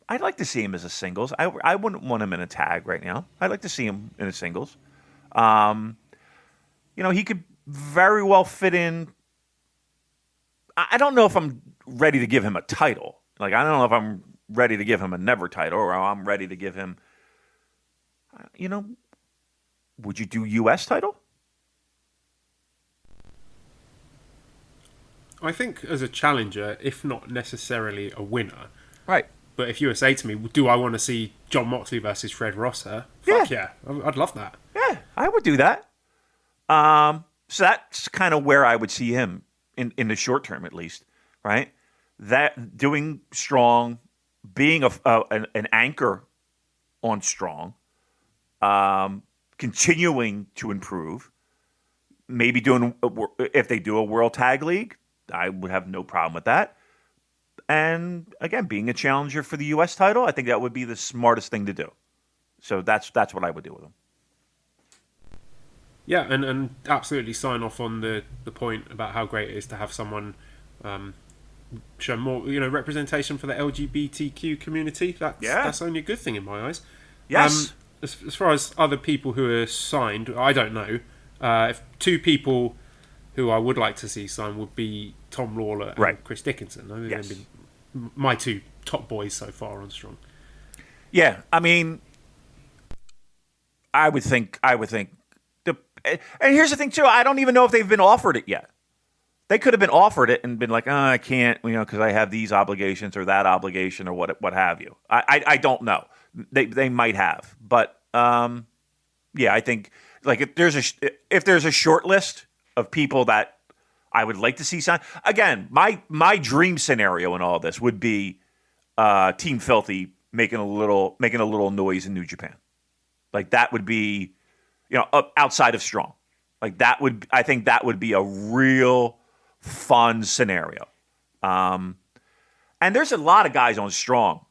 I'd like to see him as a singles. I wouldn't want him in a tag right now. I'd like to see him in a singles. He could very well fit in. I don't know if I'm ready to give him a title. I don't know if I'm ready to give him a never title or I'm ready to give him, would you do U.S. title? I think as a challenger, if not necessarily a winner. Right. But if you were to say to me, do I want to see John Moxley versus Fred Rosser? Fuck yeah. I'd love that. Yeah, I would do that. So that's kind of where I would see him in the short term, at least, right? That doing strong, being an anchor on strong, continuing to improve, maybe doing if they do a World Tag League, I would have no problem with that. And again, being a challenger for the U.S. title, I think that would be the smartest thing to do. So that's what I would do with him. Yeah, and absolutely sign off on the point about how great it is to have someone show more representation for the LGBTQ community. That's only a good thing in my eyes. Yes. As far as other people who are signed, I don't know. If two people who I would like to see signed would be Tom Lawler and Chris Dickinson. I think they've been my two top boys so far on Strong. Yeah, I mean, I would think. And here's the thing too. I don't even know if they've been offered it yet. They could have been offered it and been like, I can't, because I have these obligations or that obligation or what have you. I don't know. They might have, but I think if there's a short list of people that I would like to see sign. Again, my dream scenario in all this would be Team Filthy making a little noise in New Japan. That would be, outside of Strong. I think that would be a real fun scenario. And there's a lot of guys on Strong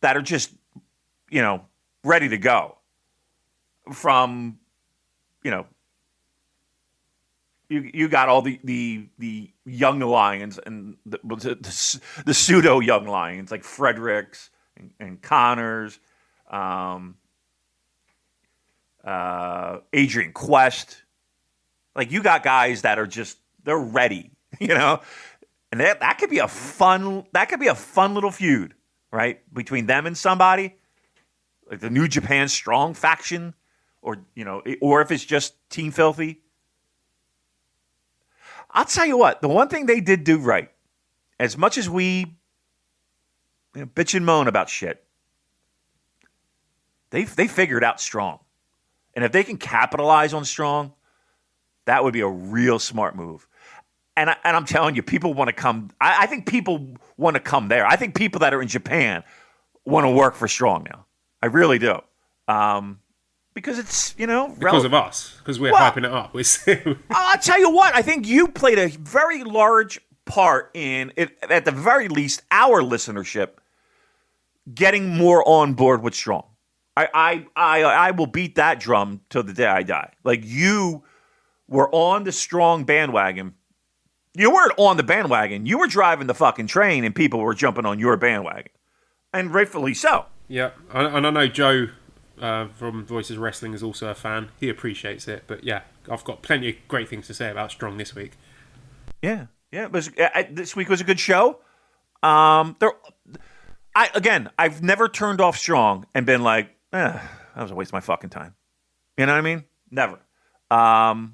that are just, ready to go. From, you got all the young lions and the pseudo young lions like Fredericks and Connors, Adrian Quest. Like, you got guys that are just, they're ready, you know? And that could be a fun little feud, right? Between them and somebody, like the New Japan Strong faction, or, you know, or if it's just Team Filthy. I'll tell you what, the one thing they did do right, as much as we bitch and moan about shit, they figured out Strong. And if they can capitalize on Strong, that would be a real smart move. And I'm telling you, people want to come. I think people want to come there. I think people that are in Japan want to work for Strong now. I really do. Because it's, because of us, because we're hyping it up. I'll tell you what, I think you played a very large part in it, at the very least, our listenership getting more on board with Strong. I will beat that drum till the day I die. Like, you were on the Strong bandwagon. You weren't on the bandwagon. You were driving the fucking train, and people were jumping on your bandwagon, and rightfully so. Yeah, and I know Joe from Voices of Wrestling is also a fan. He appreciates it, but yeah, I've got plenty of great things to say about Strong this week. Yeah. This week was a good show. I've never turned off Strong and been like, that was a waste of my fucking time. You know what I mean? Never. And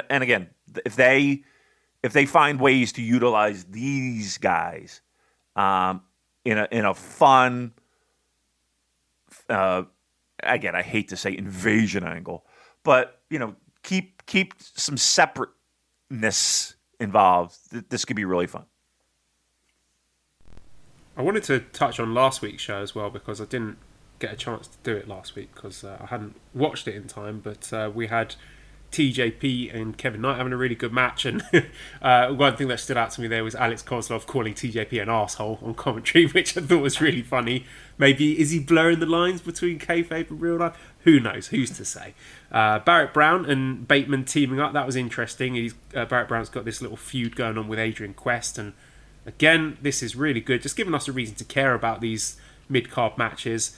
again, if they find ways to utilize these guys in a fun, again, I hate to say invasion angle, but keep some separateness involved, this could be really fun. I wanted to touch on last week's show as well, because I didn't get a chance to do it last week because I hadn't watched it in time, but we had TJP and Kevin Knight having a really good match, and one thing that stood out to me there was Alex Kozlov calling TJP an arsehole on commentary, which I thought was really funny. Maybe is he blurring the lines between kayfabe and real life? Who knows? Who's to say? Barrett Brown and Bateman teaming up, that was interesting. Barrett Brown's got this little feud going on with Adrian Quest, and again, this is really good, just giving us a reason to care about these mid-card matches.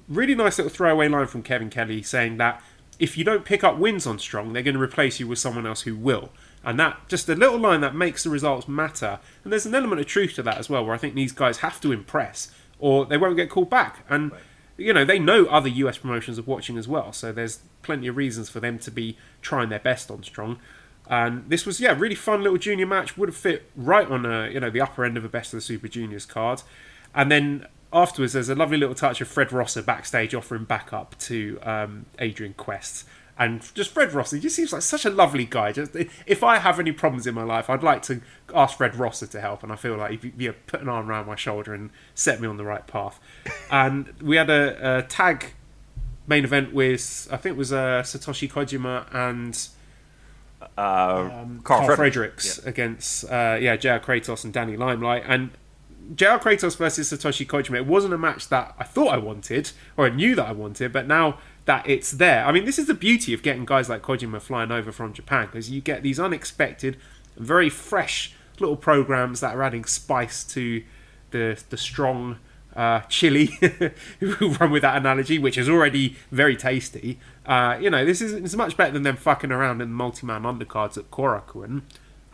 Really nice little throwaway line from Kevin Kelly saying that if you don't pick up wins on Strong, they're going to replace you with someone else who will. And that, just a little line that makes the results matter. And there's an element of truth to that as well, where I think these guys have to impress or they won't get called back. And, they know other US promotions are watching as well. So there's plenty of reasons for them to be trying their best on Strong. And this was, really fun little junior match. Would have fit right on, the upper end of a Best of the Super Juniors card. And then afterwards, there's a lovely little touch of Fred Rosser backstage offering backup to Adrian Quest. And just Fred Rosser, he just seems like such a lovely guy. Just, if I have any problems in my life, I'd like to ask Fred Rosser to help. And I feel like he'd put an arm around my shoulder and set me on the right path. And we had a tag main event with, I think it was Satoshi Kojima and Carl Fredericks against JR Kratos and Danny Limelight. And JR Kratos versus Satoshi Kojima, it wasn't a match that I thought I wanted, or I knew that I wanted, but now that it's there, I mean, this is the beauty of getting guys like Kojima flying over from Japan, because you get these unexpected, very fresh little programs that are adding spice to the strong chili, who run with that analogy, which is already very tasty. It's much better than them fucking around in the multi-man undercards at Korakuen.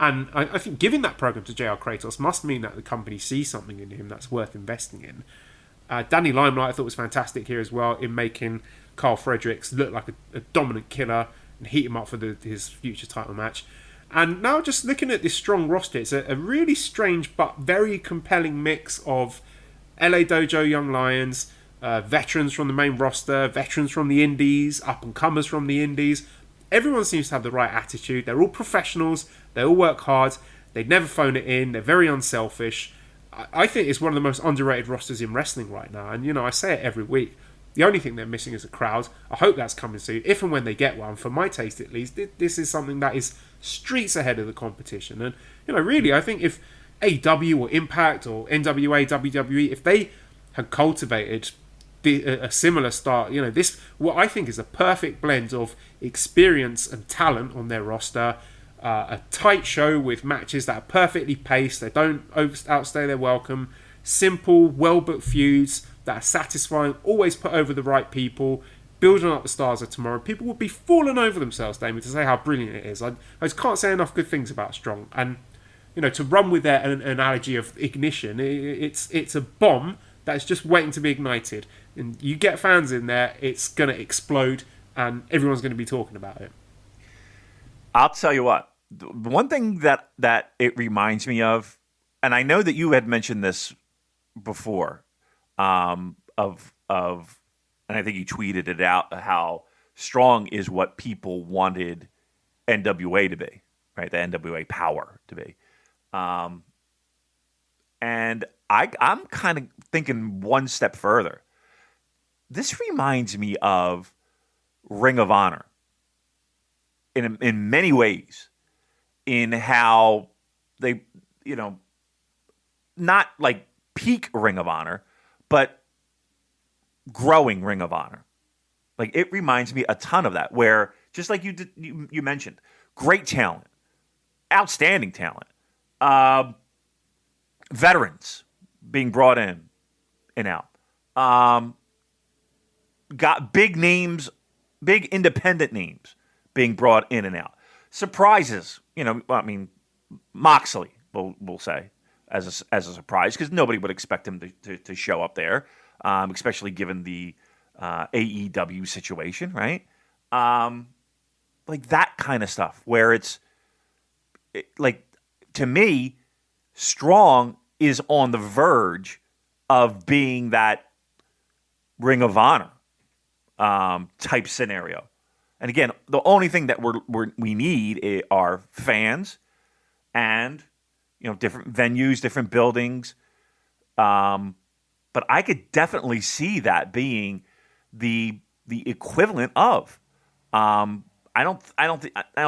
And I think giving that program to JR Kratos must mean that the company sees something in him that's worth investing in. Danny Limelight I thought was fantastic here as well in making Carl Fredericks look like a dominant killer and heat him up for his future title match. And now just looking at this strong roster, it's a really strange but very compelling mix of LA Dojo Young Lions, veterans from the main roster, veterans from the indies, up-and-comers from the indies. Everyone seems to have the right attitude. They're all professionals. They all work hard. They never phone it in. They're very unselfish. I think it's one of the most underrated rosters in wrestling right now. And, I say it every week. The only thing they're missing is a crowd. I hope that's coming soon. If and when they get one, for my taste at least, this is something that is streets ahead of the competition. And, really, I think if AEW or Impact or NWA, WWE, if they had cultivated a similar start, this, what I think is a perfect blend of experience and talent on their roster, a tight show with matches that are perfectly paced, they don't outstay their welcome, simple, well-booked feuds that are satisfying, always put over the right people, building up the stars of tomorrow. People would be falling over themselves, Damon, to say how brilliant it is. I just can't say enough good things about Strong. And, to run with their analogy of ignition, it's a bomb that's just waiting to be ignited. And you get fans in there, it's going to explode, and everyone's going to be talking about it. I'll tell you what. The one thing that it reminds me of, and I know that you had mentioned this before, and I think you tweeted it out, how Strong is what people wanted NWA to be, right? The NWA power to be. And I'm kind of thinking one step further. This reminds me of Ring of Honor in many ways, in how they, not like peak Ring of Honor, but growing Ring of Honor. Like, it reminds me a ton of that, where just like you mentioned, great talent, outstanding talent, veterans being brought in and out, got big names, big independent names being brought in and out. Surprises, Moxley, we'll say, as a surprise, because nobody would expect him to show up there, especially given the AEW situation, right? Like that kind of stuff, where to me, Strong is on the verge of being that Ring of Honor type scenario. And again, the only thing that we need are fans and different venues, different buildings. But I could definitely see that being the equivalent of. I don't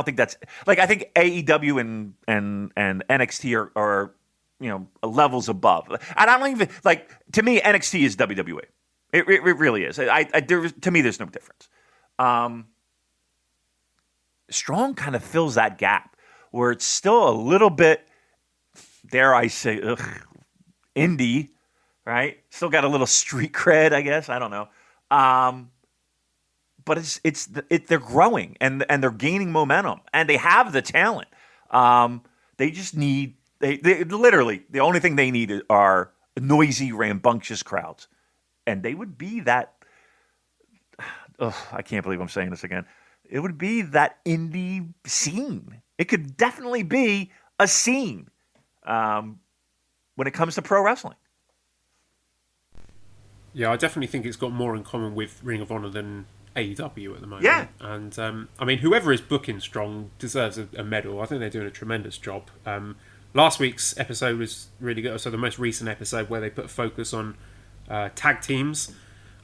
think that's like, I think AEW and NXT are levels above. And I don't even to me, NXT is WWE. It really is. To me, there's no difference. Strong kind of fills that gap where it's still a little bit, dare I say, indie, right? Still got a little street cred, I guess. I don't know. But they're growing and they're gaining momentum and they have the talent. They just need they literally the only thing they need are noisy, rambunctious crowds, and they would be that. I can't believe I'm saying this again. It would be that indie scene. It could definitely be a scene when it comes to pro wrestling. Yeah, I definitely think it's got more in common with Ring of Honor than AEW at the moment. Yeah. And, whoever is booking Strong deserves a medal. I think they're doing a tremendous job. Last week's episode was really good. So the most recent episode where they put focus on tag teams.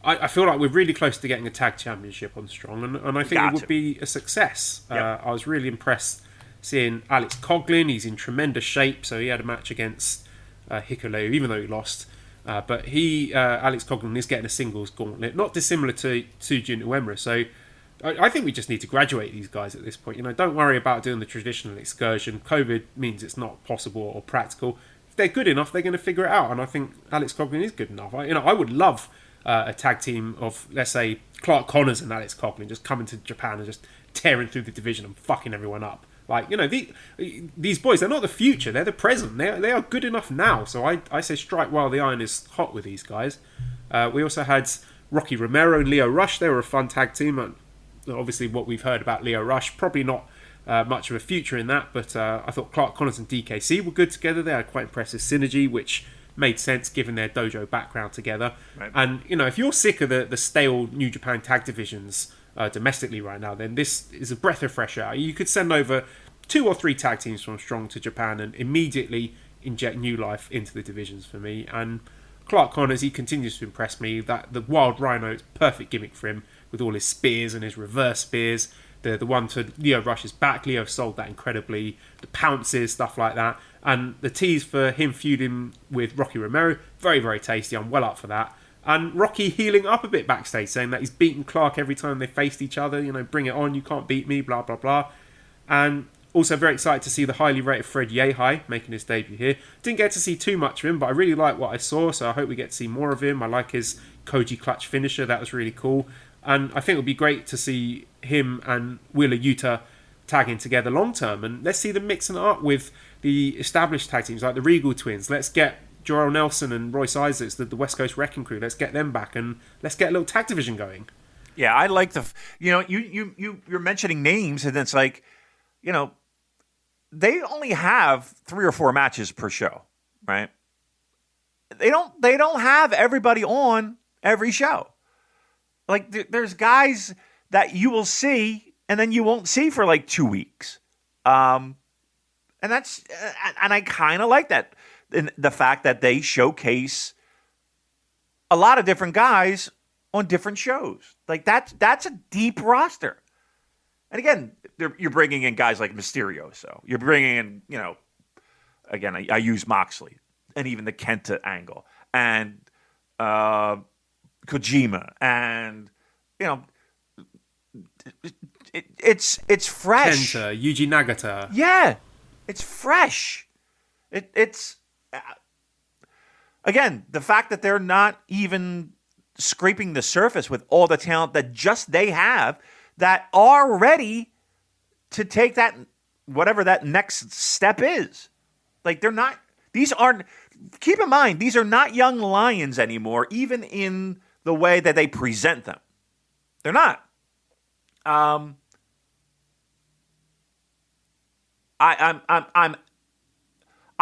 I feel like we're really close to getting a tag championship on Strong, and I think it would be a success. Yep. I was really impressed seeing Alex Coughlin. He's in tremendous shape, so he had a match against Hikuleo, even though he lost. But Alex Coughlin is getting a singles gauntlet, not dissimilar to Tsuji Uemura. So I think we just need to graduate these guys at this point. Don't worry about doing the traditional excursion. COVID means it's not possible or practical. If they're good enough, they're going to figure it out, and I think Alex Coughlin is good enough. I would love a tag team of, let's say, Clark Connors and Alex Coughlin just coming to Japan and just tearing through the division and fucking everyone up. These boys, they're not the future, they're the present. They are good enough now. So I say strike while the iron is hot with these guys. We also had Rocky Romero and Leo Rush. They were a fun tag team. Obviously, what we've heard about Leo Rush, probably not much of a future in that, but I thought Clark Connors and DKC were good together. They had quite impressive synergy, which made sense given their dojo background together. Right. And, if you're sick of the stale New Japan tag divisions domestically right now, then this is a breath of fresh air. You could send over 2 or 3 tag teams from Strong to Japan and immediately inject new life into the divisions for me. And Clark Connors, he continues to impress me. That the Wild Rhino is perfect gimmick for him with all his spears and his reverse spears. The one to Leo Rush's back, Leo sold that incredibly. The pounces, stuff like that. And the tease for him feuding with Rocky Romero, very, very tasty. I'm well up for that. And Rocky healing up a bit backstage, saying that he's beaten Clark every time they faced each other. Bring it on, you can't beat me, blah, blah, blah. And also very excited to see the highly rated Fred Yehai making his debut here. Didn't get to see too much of him, but I really like what I saw, so I hope we get to see more of him. I like his Koji clutch finisher, that was really cool. And I think it would be great to see him and Wheeler Yuta tagging together long term. And let's see them mixing it up with the established tag teams like the Regal Twins. Let's get Jorel Nelson and Royce Isaacs, the West Coast Wrecking Crew. Let's get them back and let's get a little tag division going. Yeah, I like you're mentioning names, and it's like, they only have 3 or 4 matches per show, right? They don't have everybody on every show. Like there's guys that you will see and then you won't see for like 2 weeks. And I kind of like that. And the fact that they showcase a lot of different guys on different shows. Like that's a deep roster. And again, you're bringing in guys like Mysterio. So you're bringing in, again, I use Moxley and even the Kenta angle and Kojima and, it's fresh. Kenta, Yuji Nagata. Yeah, it's fresh. It's again, the fact that they're not even scraping the surface with all the talent that just they have that are ready to take that, whatever that next step is. Like keep in mind, these are not young lions anymore, even in the way that they present them. They're not. I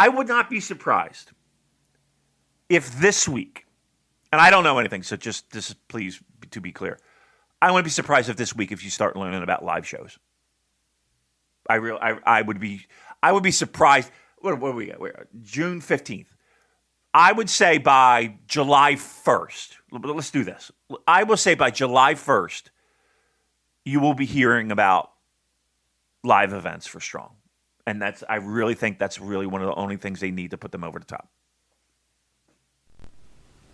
would not be surprised if this week, and I don't know anything, so just this is, please, to be clear, I wouldn't be surprised if this week if you start learning about live shows. I would be surprised. What are we at? June 15th. I would say by July 1st. Let's do this. I will say by July 1st, you will be hearing about live events for Strong. And I really think that's really one of the only things they need to put them over the top.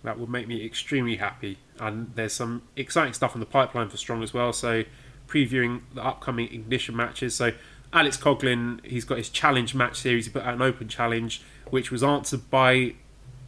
That would make me extremely happy. And there's some exciting stuff in the pipeline for Strong as well. So previewing the upcoming Ignition matches. So Alex Coughlin, he's got his challenge match series. He put out an open challenge, which was answered by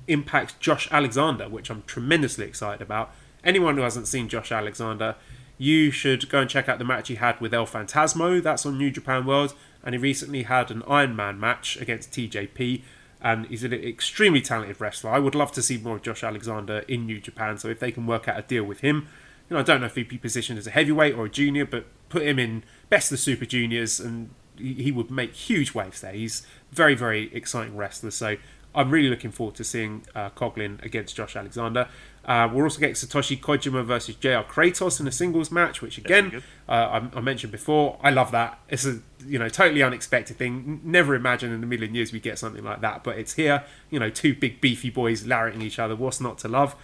Impact's Josh Alexander, which I'm tremendously excited about. Anyone who hasn't seen Josh Alexander, you should go and check out the match he had with El Phantasmo. That's on New Japan World. And he recently had an Iron Man match against TJP. And he's an extremely talented wrestler. I would love to see more of Josh Alexander in New Japan. So if they can work out a deal with him, I don't know if he'd be positioned as a heavyweight or a junior, but put him in Best of the Super Juniors and he would make huge waves there. He's very, very exciting wrestler. So I'm really looking forward to seeing Coughlin against Josh Alexander. We're also getting Satoshi Kojima versus JR Kratos in a singles match, which again, I mentioned before. I love that. It's a totally unexpected thing. Never imagined in a million years we'd get something like that, but it's here. 2 big beefy boys lariating each other. What's not to love?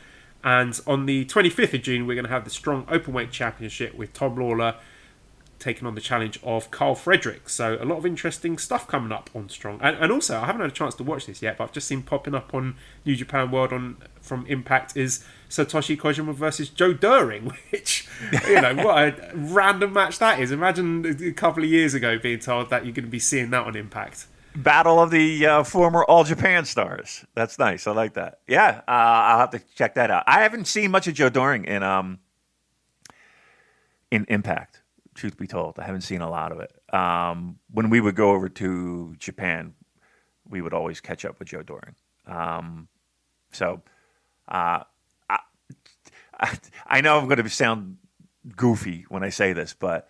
And on the 25th of June, we're going to have the Strong Openweight Championship with Tom Lawler taking on the challenge of Carl Frederick. So a lot of interesting stuff coming up on Strong. And also, I haven't had a chance to watch this yet, but I've just seen popping up on New Japan World from Impact is Satoshi Kojima versus Joe Doering, which, what a random match that is. Imagine a couple of years ago being told that you're going to be seeing that on Impact. Battle of the former All Japan stars. That's nice. I like that. Yeah, I'll have to check that out. I haven't seen much of Joe Doering in Impact. Truth be told, I haven't seen a lot of it. When we would go over to Japan, we would always catch up with Joe Doering. I know I'm going to sound goofy when I say this, but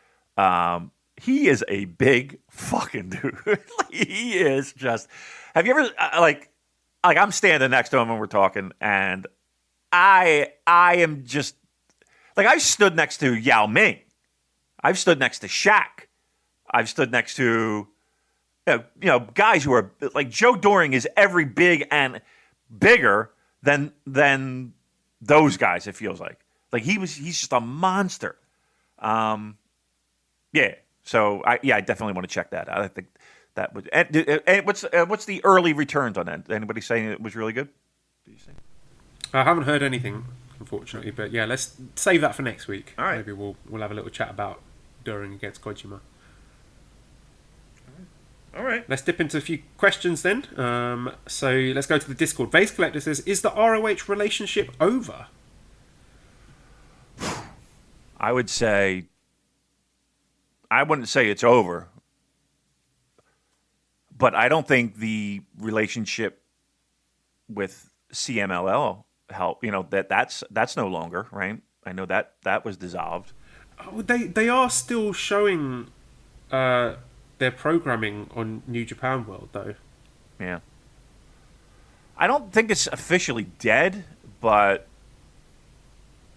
he is a big fucking dude. He is just. Have you ever like I'm standing next to him and we're talking, and I am just like I stood next to Yao Ming. I've stood next to Shaq. I've stood next to guys who are like Joe Doering is every big and bigger than those guys. It feels like he's just a monster. Yeah. So I definitely want to check that out. I think that would. And what's the early returns on that? Anybody saying it was really good? Did you say? I haven't heard anything, unfortunately, but yeah, let's save that for next week. All right. Maybe we'll have a little chat about Doering against Kojima. All right. Let's dip into a few questions then. So let's go to the Discord. Vase Collector says, is the ROH relationship over? I would say, I wouldn't say it's over, but I don't think the relationship with CMLL help. That's no longer, right? I know that was dissolved. Oh, they are still showing their programming on New Japan World, though. Yeah. I don't think it's officially dead, but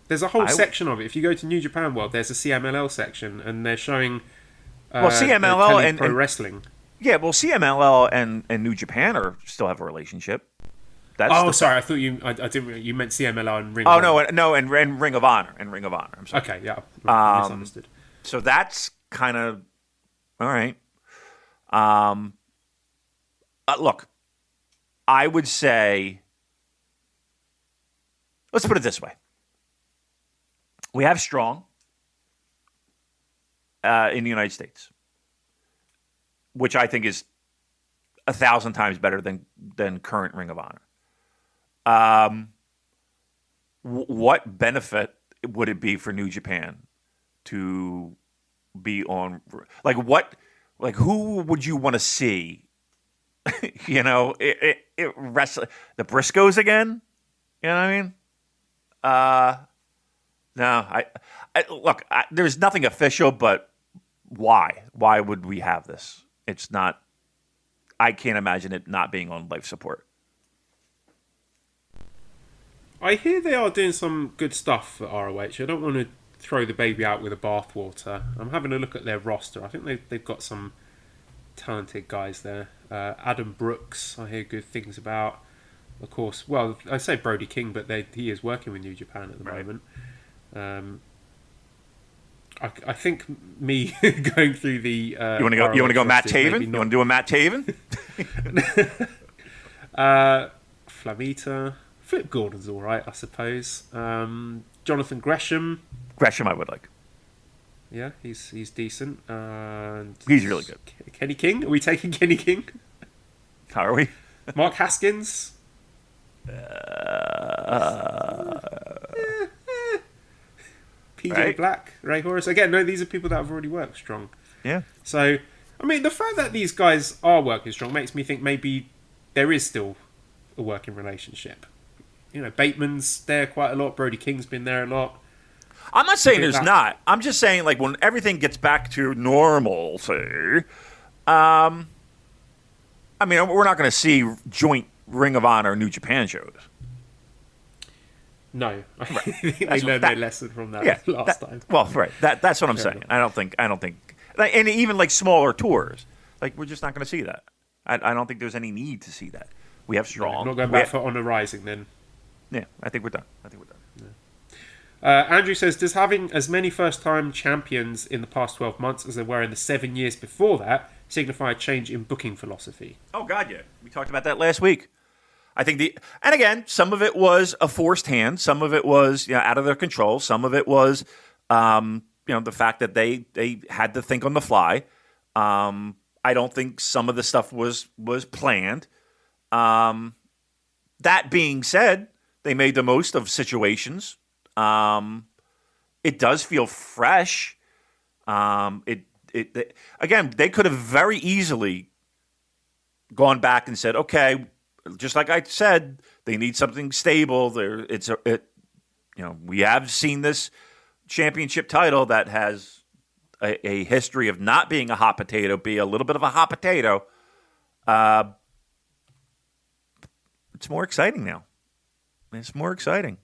there's a whole section of it. If you go to New Japan World, there's a CMLL section, and they're showing CMLL and pro wrestling. Yeah, well, CMLL and New Japan still have a relationship. Sorry, I thought I didn't. You meant CMLL and Ring. And Ring of Honor I'm sorry. Okay, yeah, I misunderstood. So that's kind of all right. Look, I would say, let's put it this way: we have Strong in the United States, which I think is 1,000 times better than current Ring of Honor. What benefit would it be for New Japan to be on? Who would you want to see? Wrestle the Briscoes again. You know what I mean? No, look. There's nothing official, but why? Why would we have this? It's not. I can't imagine it not being on life support. I hear they are doing some good stuff for ROH. I don't want to throw the baby out with the bathwater. I'm having a look at their roster. I think they've got some talented guys there. Adam Brooks, I hear good things about. Of course, well, I say Brody King, but he is working with New Japan at the moment. I think me going through the you want to go Matt Taven? You want to do a Matt Taven? Flamita. Flip Gordon's all right, I suppose. Jonathan Gresham. Gresham, I would like. Yeah, he's decent. And he's really good. Kenny King. Are we taking Kenny King? How are we? Mark Haskins. PJ right. Black, Ray Horace. Again, no, these are people that have already worked Strong. Yeah. So, I mean, the fact that these guys are working Strong makes me think maybe there is still a working relationship. Bateman's there quite a lot. Brody King's been there a lot. I'm not saying there's not. I'm just saying, when everything gets back to normalcy, I mean, we're not going to see joint Ring of Honor New Japan shows. No, I think they learned their lesson from that last time. Well, right. That's what I'm saying. Enough. I don't think, and even smaller tours, we're just not going to see that. I don't think there's any need to see that. We have Strong. Not going back for Honor Rising then. Yeah, I think we're done. Yeah. Andrew says, does having as many first-time champions in the past 12 months as there were in the 7 years before that signify a change in booking philosophy? Oh, God, yeah. We talked about that last week. I think and again, some of it was a forced hand. Some of it was out of their control. Some of it was, the fact that they had to think on the fly. I don't think some of the stuff was planned. That being said, they made the most of situations. It does feel fresh. Again, they could have very easily gone back and said, okay, just like I said, they need something stable. We have seen this championship title that has a history of not being a hot potato, be a little bit of a hot potato. It's more exciting now. It's more exciting.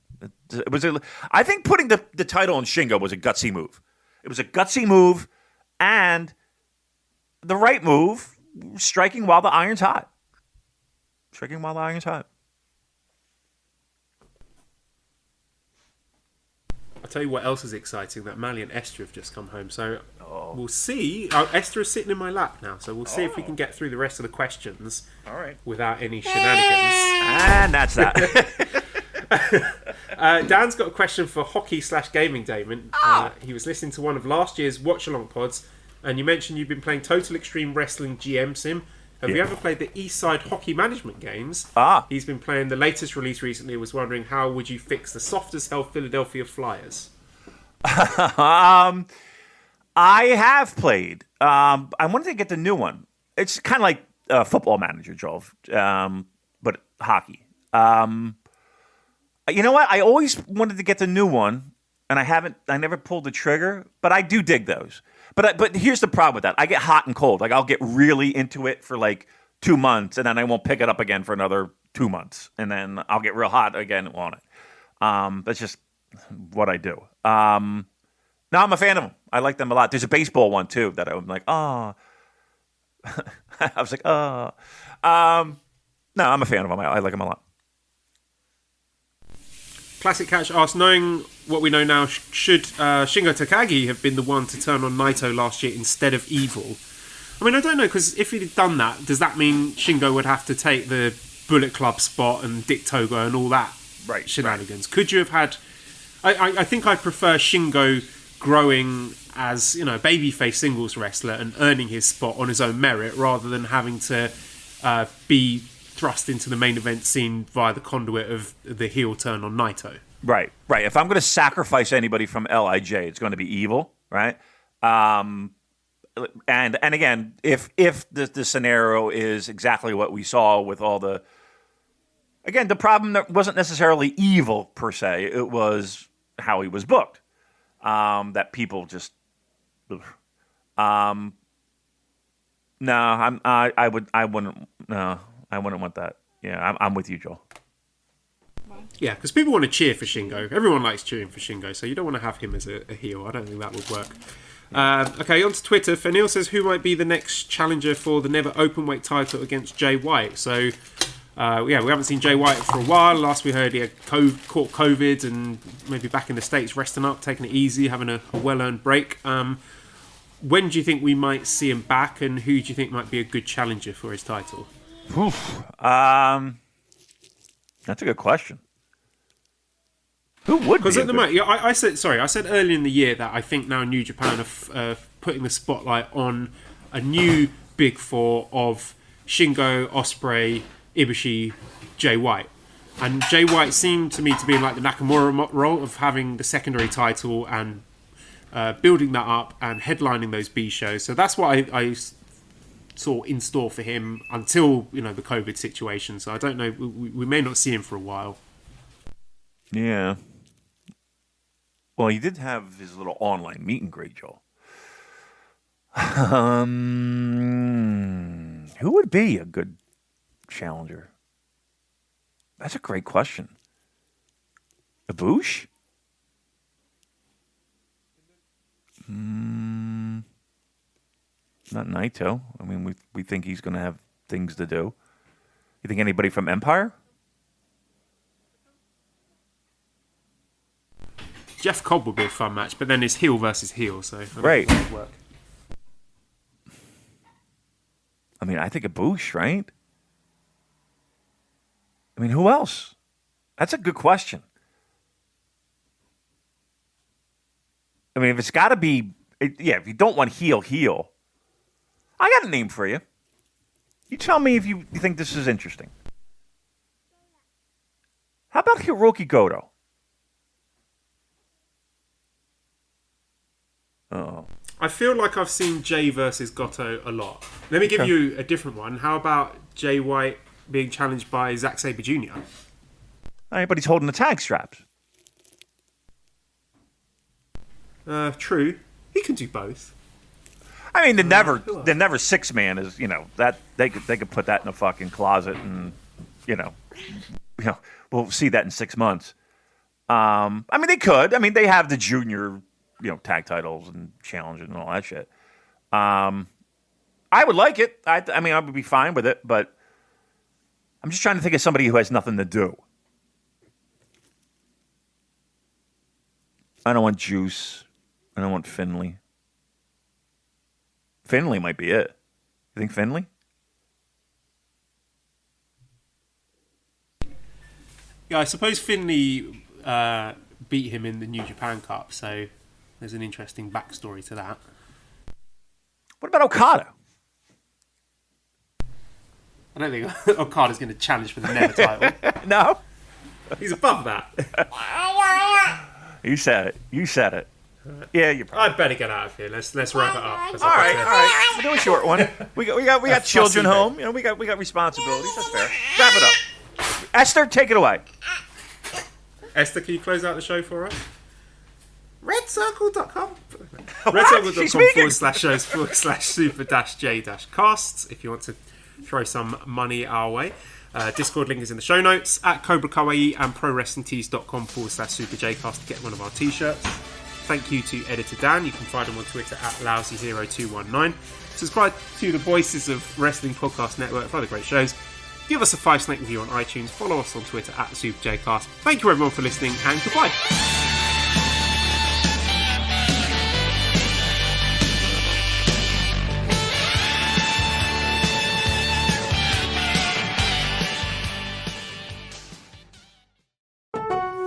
I think putting the title on Shingo was a gutsy move. It was a gutsy move and the right move, striking while the iron's hot. I'll tell you what else is exciting, that Mally and Esther have just come home. So we'll see. Esther is sitting in my lap now, so we'll see if we can get through the rest of the questions without any shenanigans. And that's that. Dan's got a question for hockey/gaming, Damon. He was listening to one of last year's watch-along pods, and you mentioned you've been playing Total Extreme Wrestling GM Sim. Have you ever played the Eastside Hockey Management games? He's been playing the latest release recently. Was wondering how would you fix the soft as hell Philadelphia Flyers? I have played. I wanted to get the new one. It's kind of like Football Manager, Joel, but hockey. You know what? I always wanted to get the new one, and I never pulled the trigger, but I do dig those. But here's the problem with that. I get hot and cold. Like, I'll get really into it for like 2 months, and then I won't pick it up again for another 2 months, and then I'll get real hot again on it. That's just what I do. No, I'm a fan of them. I like them a lot. There's a baseball one too that I'm like, oh. I was like, oh. No, I'm a fan of them. I like them a lot. Classic Catch asks, knowing what we know now, should Shingo Takagi have been the one to turn on Naito last year instead of Evil? I mean, I don't know, because if he'd done that, does that mean Shingo would have to take the Bullet Club spot and Dick Togo and all that shenanigans? Right. Could you have had... I think I prefer Shingo growing as, you know, babyface singles wrestler and earning his spot on his own merit rather than having to be thrust into the main event scene via the conduit of the heel turn on Naito. Right. If I'm going to sacrifice anybody from LIJ, it's going to be Evil, right? And again, if the scenario is exactly what we saw with all the... Again, the problem wasn't necessarily Evil per se. It was how he was booked. That people just... No, I wouldn't want that. Yeah, I'm with you, Joel. Yeah, because people want to cheer for Shingo. Everyone likes cheering for Shingo, so you don't want to have him as a heel. I don't think that would work. Okay, on to Twitter. Fenil says, who might be the next challenger for the Never Openweight title against Jay White? So, we haven't seen Jay White for a while. Last we heard, he had caught COVID and maybe back in the States resting up, taking it easy, having a well-earned break. When do you think we might see him back, and who do you think might be a good challenger for his title? That's a good question. Who would? Because at the moment, I said earlier in the year that I think now New Japan are putting the spotlight on a new big four of Shingo, Ospreay, Ibushi, Jay White. And Jay White seemed to me to be in like the Nakamura role of having the secondary title and building that up and headlining those B shows. So that's what I saw in store for him until, the COVID situation. So I don't know, we may not see him for a while. Yeah. Well, he did have his little online meet and greet, Joel. Who would be a good challenger? That's a great question. Ibushi? Not Naito. I mean, we think he's going to have things to do. You think anybody from Empire? Jeff Cobb would be a fun match, but then it's heel versus heel, so right. That would work. I mean, I think Ibushi, right? I mean, who else? That's a good question. I mean, if it's got to be, if you don't want heel, I got a name for you. You tell me if you think this is interesting. How about Hiroki Goto? Oh. I feel like I've seen Jay versus Goto a lot. Let me give you a different one. How about Jay White being challenged by Zack Sabre Jr.? But he's holding the tag straps. True. He can do both. I mean, the never six man is, that they could put that in a fucking closet, and we'll see that in 6 months. I mean, they could. I mean, they have the junior, tag titles and challenges and all that shit. I would like it. I mean, I would be fine with it, but I'm just trying to think of somebody who has nothing to do. I don't want Juice. I don't want Finley. Finley might be it. You think Finley? Yeah, I suppose Finley beat him in the New Japan Cup, so there's an interesting backstory to that. What about Okada? I don't think Okada's going to challenge for the Never title. No? He's above that. You said it. Yeah, you're probably. I'd better get out of here. Let's wrap it up. All right. We'll do a short one. We got children fussy home. You know, we got responsibilities. That's fair. Wrap it up. Esther, take it away. Esther, can you close out the show for us? redcircle.com She's speaking. redcircle.com/super-j-costs if you want to throw some money our way. Discord link is in the show notes. At Cobra Kawaii and prowrestlingtees.com/super-j-cast to get one of our t-shirts. Thank you to editor Dan. You can find him on Twitter at lousyhero219. Subscribe to the Voices of Wrestling Podcast Network for other great shows. Give us a 5-snake review on iTunes. Follow us on Twitter at @SuperJcast. Thank you everyone for listening, and goodbye.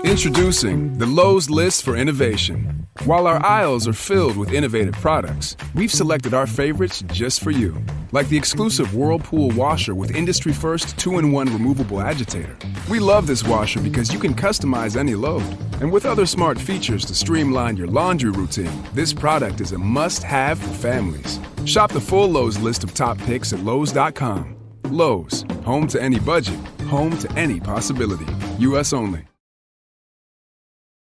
Introducing the Lowe's List for Innovation. While our aisles are filled with innovative products, we've selected our favorites just for you. Like the exclusive Whirlpool washer with industry-first 2-in-1 removable agitator. We love this washer because you can customize any load. And with other smart features to streamline your laundry routine, this product is a must-have for families. Shop the full Lowe's list of top picks at Lowe's.com. Lowe's, home to any budget, home to any possibility. U.S. only.